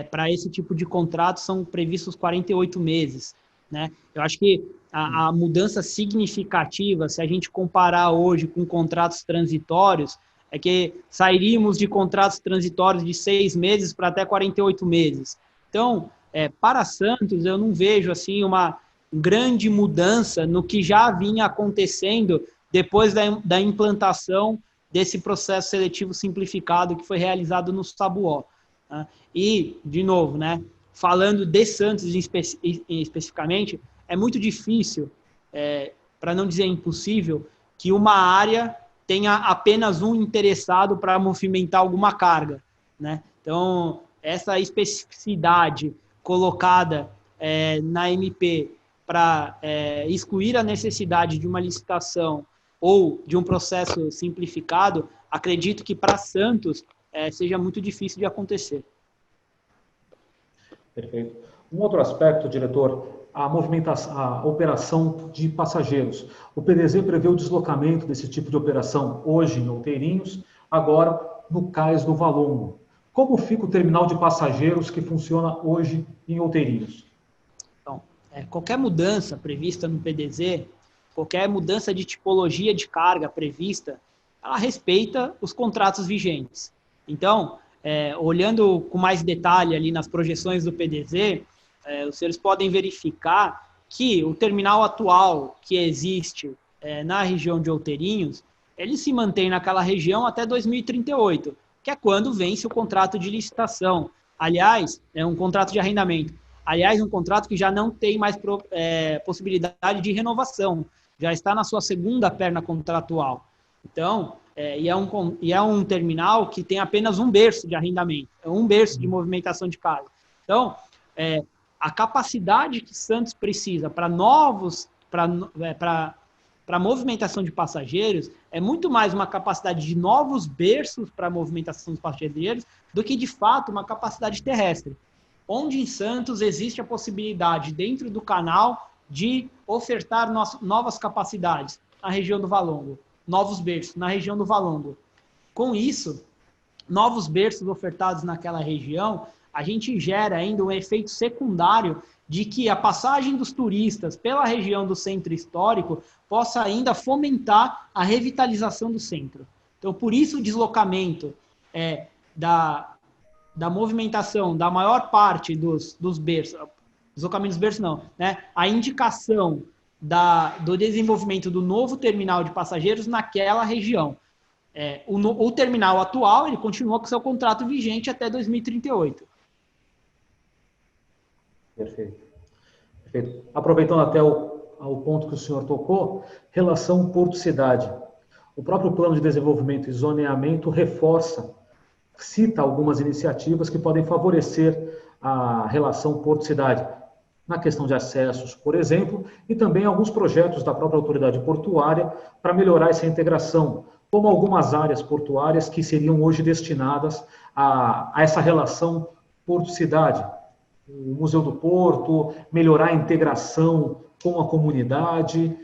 Para esse tipo de contrato são previstos 48 meses, né? Eu acho que a mudança significativa, se a gente comparar hoje com contratos transitórios, é que sairíamos de contratos transitórios de 6 meses para até 48 meses. Então, para Santos, eu não vejo assim uma grande mudança no que já vinha acontecendo depois da implantação desse processo seletivo simplificado que foi realizado no Sabuó. Né? E, de novo, né, falando de Santos especificamente, é muito difícil, para não dizer impossível, que uma área tenha apenas um interessado para movimentar alguma carga, né? Então, essa especificidade colocada na MP para excluir a necessidade de uma licitação ou de um processo simplificado, acredito que para Santos seja muito difícil de acontecer. Perfeito. Um outro aspecto, diretor, a operação de passageiros. O PDZ prevê o deslocamento desse tipo de operação hoje em Outeirinhos, agora no Cais do Valongo. Como fica o terminal de passageiros que funciona hoje em Outeirinhos? Então, qualquer mudança prevista no PDZ, qualquer mudança de tipologia de carga prevista, ela respeita os contratos vigentes. Então, olhando com mais detalhe ali nas projeções do PDZ, os senhores podem verificar que o terminal atual que existe na região de Outeirinhos, ele se mantém naquela região até 2038, que é quando vence o contrato de licitação. Aliás, é um contrato de arrendamento. Aliás, um contrato que já não tem mais possibilidade de renovação, já está na sua segunda perna contratual. Então, e é um terminal que tem apenas um berço de arrendamento, um berço de movimentação de carga. Então, a capacidade que Santos precisa para movimentação de passageiros é muito mais uma capacidade de novos berços para movimentação dos passageiros do que, de fato, uma capacidade terrestre. Onde em Santos existe a possibilidade, dentro do canal, de ofertar novas capacidades na região do Valongo, novos berços na região do Valongo. Com isso, novos berços ofertados naquela região, a gente gera ainda um efeito secundário de que a passagem dos turistas pela região do centro histórico possa ainda fomentar a revitalização do centro. Então, por isso o deslocamento da movimentação da maior parte dos berços, deslocamento dos berços não, né? A indicação do desenvolvimento do novo terminal de passageiros naquela região. O terminal atual, ele continua com seu contrato vigente até 2038. Perfeito. Perfeito. Aproveitando até ao ponto que o senhor tocou, relação porto-cidade. O próprio plano de desenvolvimento e zoneamento cita algumas iniciativas que podem favorecer a relação porto-cidade, na questão de acessos, por exemplo, e também alguns projetos da própria autoridade portuária para melhorar essa integração, como algumas áreas portuárias que seriam hoje destinadas a essa relação porto-cidade. O Museu do Porto, melhorar a integração com a comunidade.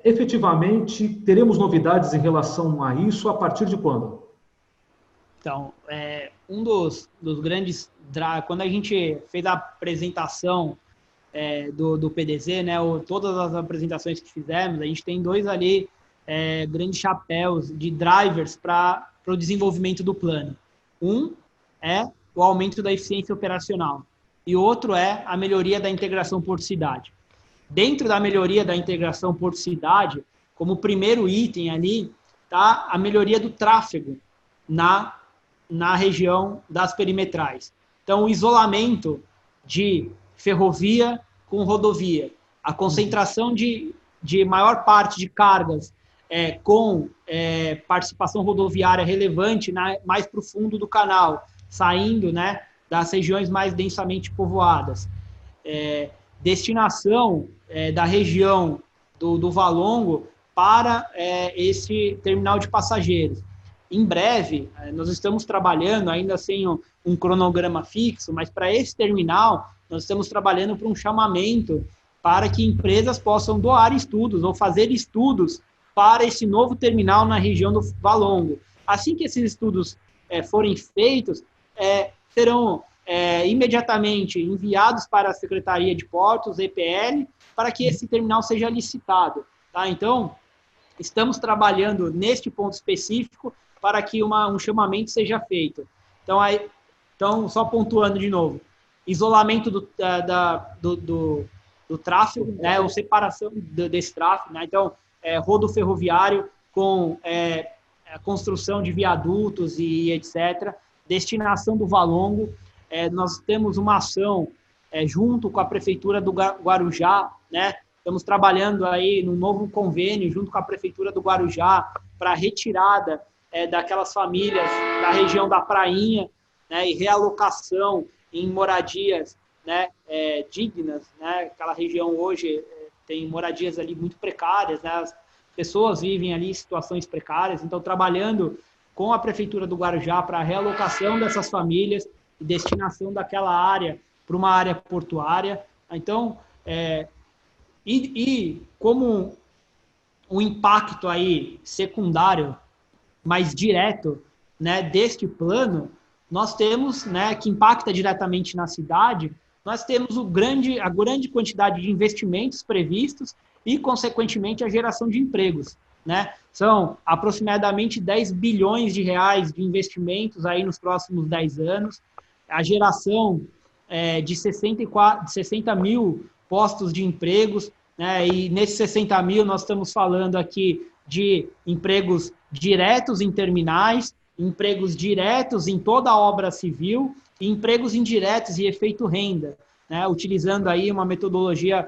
Efetivamente, teremos novidades em relação a isso a partir de quando? Então, um dos grandes... Quando a gente fez a apresentação do PDZ, né, todas as apresentações que fizemos, a gente tem dois ali grandes chapéus de drivers para o desenvolvimento do plano. Um é o aumento da eficiência operacional e outro é a melhoria da integração porto-cidade. Dentro da melhoria da integração porto-cidade, como primeiro item ali, está a melhoria do tráfego na região das perimetrais. Então, o isolamento de ferrovia com rodovia, a concentração de maior parte de cargas com participação rodoviária relevante mais para o fundo do canal, saindo, né, das regiões mais densamente povoadas. Destinação da região do Valongo para esse terminal de passageiros. Em breve, nós estamos trabalhando, ainda sem um cronograma fixo, mas para esse terminal, nós estamos trabalhando para um chamamento para que empresas possam doar estudos ou fazer estudos para esse novo terminal na região do Valongo. Assim que esses estudos forem feitos, serão imediatamente enviados para a Secretaria de Portos, EPL, para que esse terminal seja licitado. Tá? Então, estamos trabalhando neste ponto específico para que um chamamento seja feito. Então, só pontuando de novo, isolamento do tráfego, né, ou separação desse tráfego, né? Então, rodo ferroviário com a construção de viadutos e etc., destinação do Valongo. Nós temos uma ação junto com a Prefeitura do Guarujá, né? Estamos trabalhando aí num novo convênio junto com a Prefeitura do Guarujá para retirada daquelas famílias da região da Prainha, né? E realocação em moradias, né? Dignas, né? Aquela região hoje tem moradias ali muito precárias, né? As pessoas vivem ali em situações precárias, então trabalhando com a Prefeitura do Guarujá para a realocação dessas famílias e destinação daquela área para uma área portuária. Então, como um impacto aí secundário, mais direto, né, deste plano, nós temos, né, que impacta diretamente na cidade, nós temos a grande quantidade de investimentos previstos e, consequentemente, a geração de empregos, né? São aproximadamente 10 bilhões de reais de investimentos aí nos próximos 10 anos, a geração de 60 mil postos de empregos, né? E nesses 60 mil nós estamos falando aqui de empregos diretos em terminais, empregos diretos em toda a obra civil e empregos indiretos e efeito renda, né? Utilizando aí uma metodologia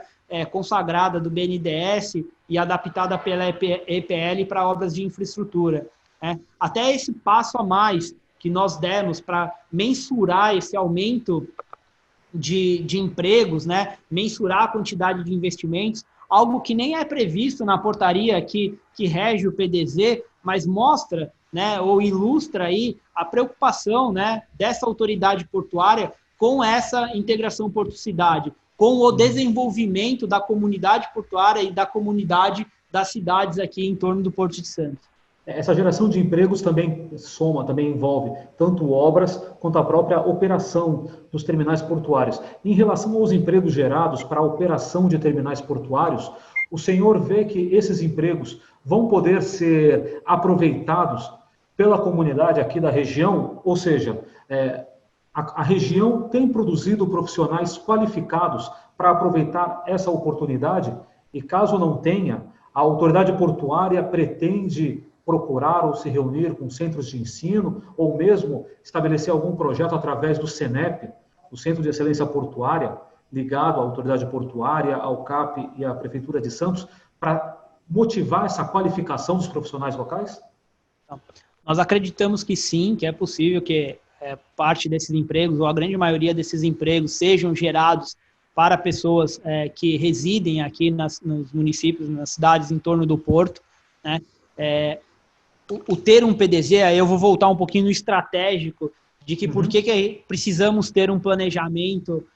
consagrada do BNDES e adaptada pela EPL para obras de infraestrutura, né? Até esse passo a mais que nós demos para mensurar esse aumento de empregos, né? Mensurar a quantidade de investimentos, algo que nem é previsto na portaria que rege o PDZ, mas mostra, né, ou ilustra aí a preocupação, né, dessa autoridade portuária com essa integração porto-cidade, com o desenvolvimento da comunidade portuária e da comunidade das cidades aqui em torno do Porto de Santos. Essa geração de empregos também também envolve tanto obras quanto a própria operação dos terminais portuários. Em relação aos empregos gerados para a operação de terminais portuários, o senhor vê que esses empregos vão poder ser aproveitados pela comunidade aqui da região? Ou seja, a região tem produzido profissionais qualificados para aproveitar essa oportunidade? E caso não tenha, a autoridade portuária pretende procurar ou se reunir com centros de ensino, ou mesmo estabelecer algum projeto através do CENEP, o Centro de Excelência Portuária, ligado à autoridade portuária, ao CAP e à Prefeitura de Santos, para motivar essa qualificação dos profissionais locais? Nós acreditamos que sim, que é possível que parte desses empregos, ou a grande maioria desses empregos, sejam gerados para pessoas que residem aqui nos municípios, nas cidades em torno do porto, né? O ter um PDZ, aí eu vou voltar um pouquinho no estratégico, de que por que precisamos ter um planejamento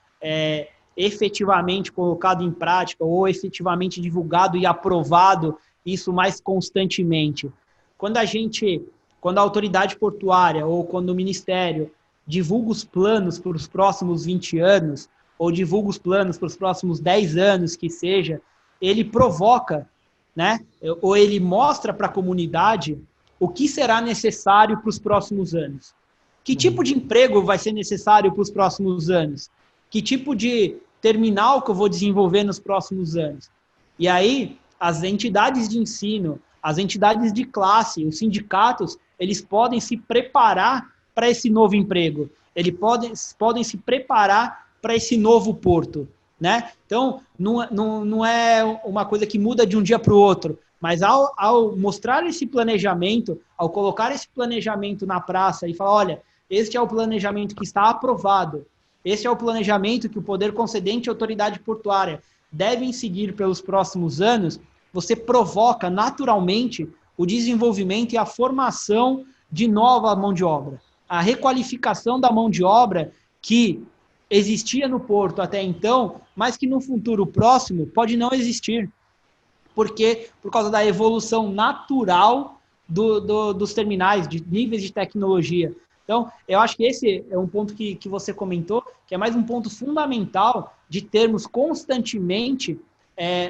efetivamente colocado em prática, ou efetivamente divulgado e aprovado isso mais constantemente. Quando a autoridade portuária ou quando o Ministério divulga os planos para os próximos 20 anos, ou divulga os planos para os próximos 10 anos, que seja, ele provoca, né, ou ele mostra para a comunidade o que será necessário para os próximos anos. Que tipo de emprego vai ser necessário para os próximos anos? Que tipo de terminal que eu vou desenvolver nos próximos anos? E aí, as entidades de ensino, as entidades de classe, os sindicatos, eles podem se preparar para esse novo emprego. Eles podem se preparar para esse novo porto, né? Então, não é uma coisa que muda de um dia para o outro, mas ao mostrar esse planejamento, ao colocar esse planejamento na praça e falar, olha, este é o planejamento que está aprovado, esse é o planejamento que o poder concedente e a autoridade portuária devem seguir pelos próximos anos, você provoca naturalmente o desenvolvimento e a formação de nova mão de obra. A requalificação da mão de obra que existia no porto até então, mas que no futuro próximo pode não existir. Porque por causa da evolução natural dos terminais, de níveis de tecnologia. Então, eu acho que esse é um ponto que você comentou, que é mais um ponto fundamental de termos constantemente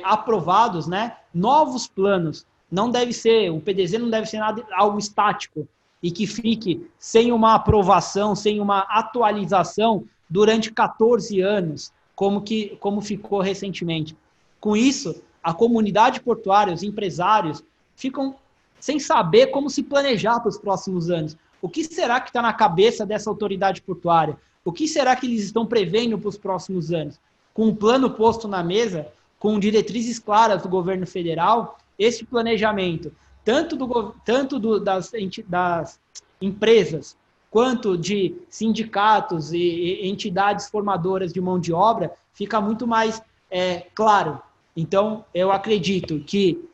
aprovados, né, novos planos. O PDZ não deve ser algo estático e que fique sem uma aprovação, sem uma atualização durante 14 anos, como ficou recentemente. Com isso, a comunidade portuária, os empresários, ficam sem saber como se planejar para os próximos anos. O que será que está na cabeça dessa autoridade portuária? O que será que eles estão prevendo para os próximos anos? Com um plano posto na mesa, com diretrizes claras do governo federal, esse planejamento, tanto das empresas, quanto de sindicatos e entidades formadoras de mão de obra, fica muito mais claro. Então, eu acredito que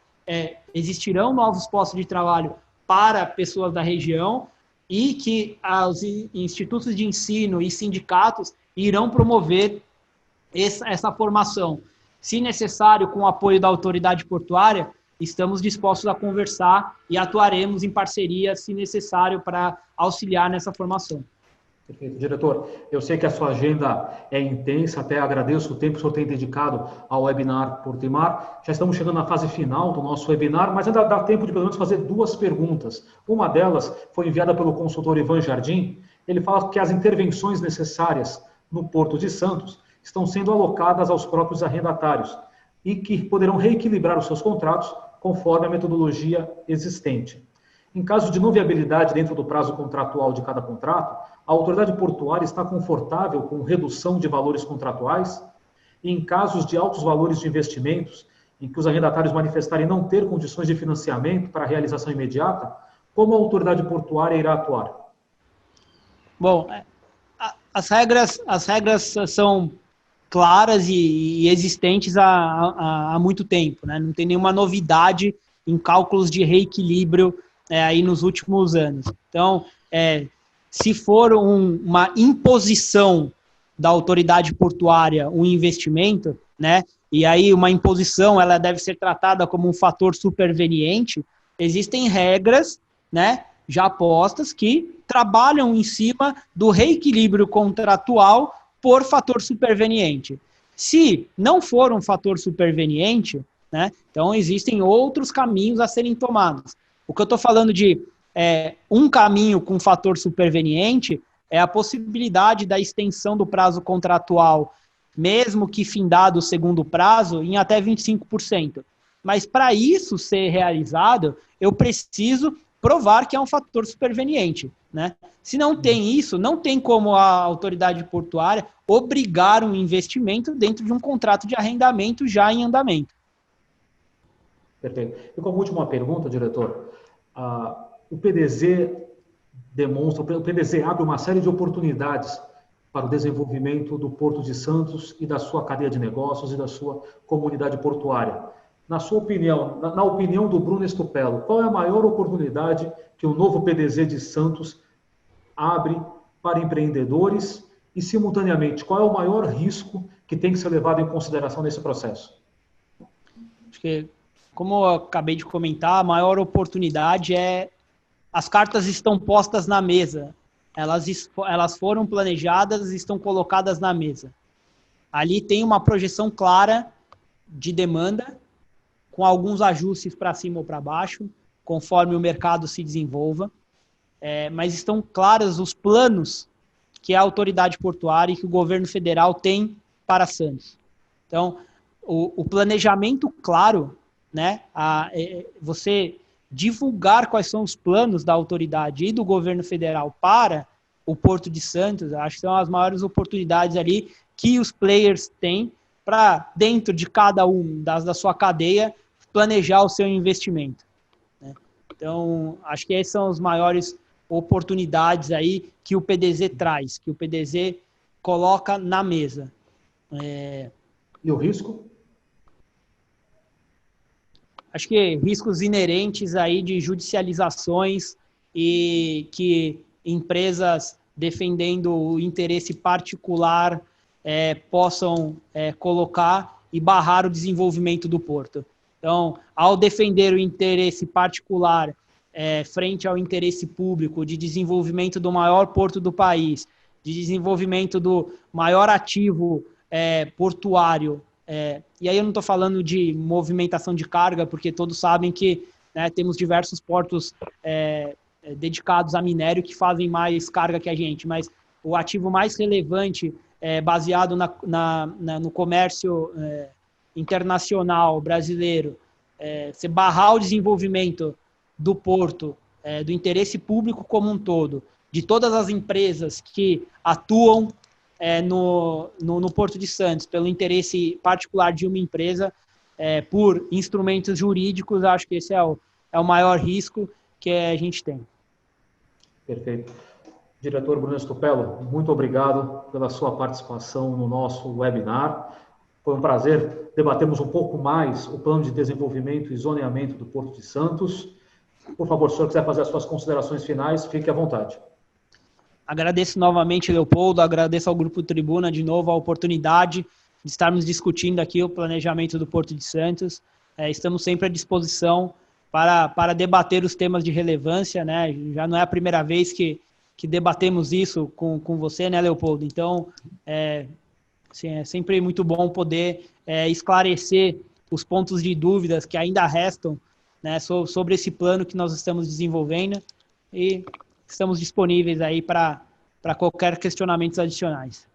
existirão novos postos de trabalho para pessoas da região e que os institutos de ensino e sindicatos irão promover essa formação. Se necessário, com o apoio da autoridade portuária, estamos dispostos a conversar e atuaremos em parceria, se necessário, para auxiliar nessa formação. Perfeito. Diretor, eu sei que a sua agenda é intensa, até agradeço o tempo que o senhor tem dedicado ao webinar Porto e Mar. Já estamos chegando na fase final do nosso webinar, mas ainda dá tempo de pelo menos fazer 2 perguntas. Uma delas foi enviada pelo consultor Ivan Jardim. Ele fala que as intervenções necessárias no Porto de Santos estão sendo alocadas aos próprios arrendatários e que poderão reequilibrar os seus contratos conforme a metodologia existente. Em caso de não viabilidade dentro do prazo contratual de cada contrato, a autoridade portuária está confortável com redução de valores contratuais? E em casos de altos valores de investimentos, em que os arrendatários manifestarem não ter condições de financiamento para a realização imediata, como a autoridade portuária irá atuar? Bom, as regras são claras e existentes há muito tempo, né? Não tem nenhuma novidade em cálculos de reequilíbrio aí nos últimos anos. Então, se for uma imposição da autoridade portuária, um investimento, né? E aí uma imposição ela deve ser tratada como um fator superveniente, existem regras, né, já postas que trabalham em cima do reequilíbrio contratual por fator superveniente. Se não for um fator superveniente, né, então existem outros caminhos a serem tomados. O que eu estou falando de um caminho com fator superveniente é a possibilidade da extensão do prazo contratual, mesmo que findado o segundo prazo, em até 25%. Mas para isso ser realizado, eu preciso provar que é um fator superveniente, né? Se não tem isso, não tem como a autoridade portuária obrigar um investimento dentro de um contrato de arrendamento já em andamento. Perfeito. E como última pergunta, diretor, o PDZ o PDZ abre uma série de oportunidades para o desenvolvimento do Porto de Santos e da sua cadeia de negócios e da sua comunidade portuária. Na sua opinião, na opinião do Bruno Estupello, qual é a maior oportunidade que o novo PDZ de Santos abre para empreendedores e, simultaneamente, qual é o maior risco que tem que ser levado em consideração nesse processo? Acho que, como eu acabei de comentar, a maior oportunidade é as cartas estão postas na mesa. Elas foram planejadas e estão colocadas na mesa. Ali tem uma projeção clara de demanda, com alguns ajustes para cima ou para baixo, conforme o mercado se desenvolva. Mas estão claros os planos que a autoridade portuária e que o governo federal tem para Santos. Então, o planejamento claro, né, você divulgar quais são os planos da autoridade e do governo federal para o Porto de Santos, acho que são as maiores oportunidades ali que os players têm para, dentro de cada um da sua cadeia, planejar o seu investimento, né? Então, acho que essas são as maiores oportunidades aí que o PDZ traz, que o PDZ coloca na mesa. E o risco? Acho que riscos inerentes aí de judicializações e que empresas defendendo o interesse particular possam colocar e barrar o desenvolvimento do porto. Então, ao defender o interesse particular frente ao interesse público de desenvolvimento do maior porto do país, de desenvolvimento do maior ativo portuário, e aí eu não estou falando de movimentação de carga, porque todos sabem que, né, temos diversos portos dedicados a minério que fazem mais carga que a gente, mas o ativo mais relevante baseado no comércio internacional brasileiro, você barrar o desenvolvimento do porto, do interesse público como um todo, de todas as empresas que atuam no Porto de Santos, pelo interesse particular de uma empresa, por instrumentos jurídicos, acho que esse é o maior risco que a gente tem. Perfeito. Diretor Bruno Estupello, muito obrigado pela sua participação no nosso webinar. Foi um prazer debatermos um pouco mais o plano de desenvolvimento e zoneamento do Porto de Santos. Por favor, se o senhor quiser fazer as suas considerações finais, fique à vontade. Agradeço novamente, Leopoldo, agradeço ao Grupo Tribuna de novo a oportunidade de estarmos discutindo aqui o planejamento do Porto de Santos. Estamos sempre à disposição para debater os temas de relevância, né? Já não é a primeira vez que debatemos isso com você, né, Leopoldo? Então, assim, é sempre muito bom poder esclarecer os pontos de dúvidas que ainda restam, né, sobre esse plano que nós estamos desenvolvendo, e estamos disponíveis aí para qualquer questionamentos adicionais.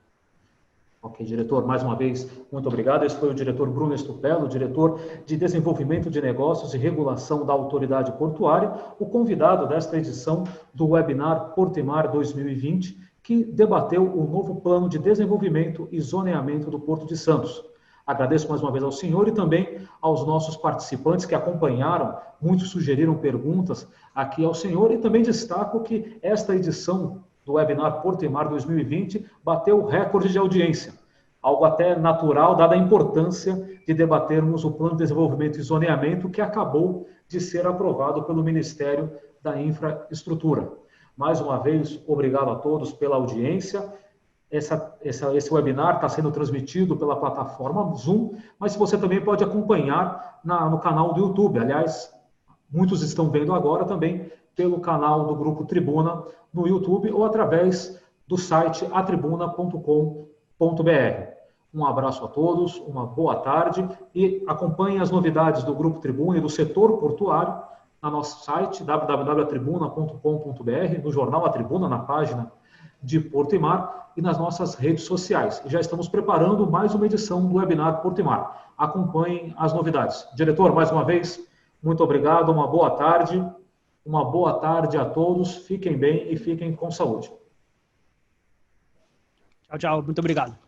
Ok, diretor, mais uma vez, muito obrigado. Esse foi o diretor Bruno Estupello, diretor de Desenvolvimento de Negócios e Regulação da Autoridade Portuária, o convidado desta edição do webinar Portemar 2020, que debateu o novo plano de desenvolvimento e zoneamento do Porto de Santos. Agradeço mais uma vez ao senhor e também aos nossos participantes que acompanharam, muitos sugeriram perguntas aqui ao senhor, e também destaco que esta edição do webinar Portemar 2020 bateu o recorde de audiência, algo até natural, dada a importância de debatermos o plano de desenvolvimento e zoneamento que acabou de ser aprovado pelo Ministério da Infraestrutura. Mais uma vez, obrigado a todos pela audiência. Esse webinar está sendo transmitido pela plataforma Zoom, mas você também pode acompanhar no canal do YouTube. Aliás, muitos estão vendo agora também pelo canal do Grupo Tribuna no YouTube ou através do site atribuna.com.br. Um abraço a todos, uma boa tarde e acompanhem as novidades do Grupo Tribuna e do setor portuário no nosso site www.atribuna.com.br, no jornal A Tribuna, na página de Porto e Mar e nas nossas redes sociais. E já estamos preparando mais uma edição do webinar Porto e Mar. Acompanhem as novidades. Diretor, mais uma vez, muito obrigado, uma boa tarde a todos, fiquem bem e fiquem com saúde. Tchau, tchau, muito obrigado.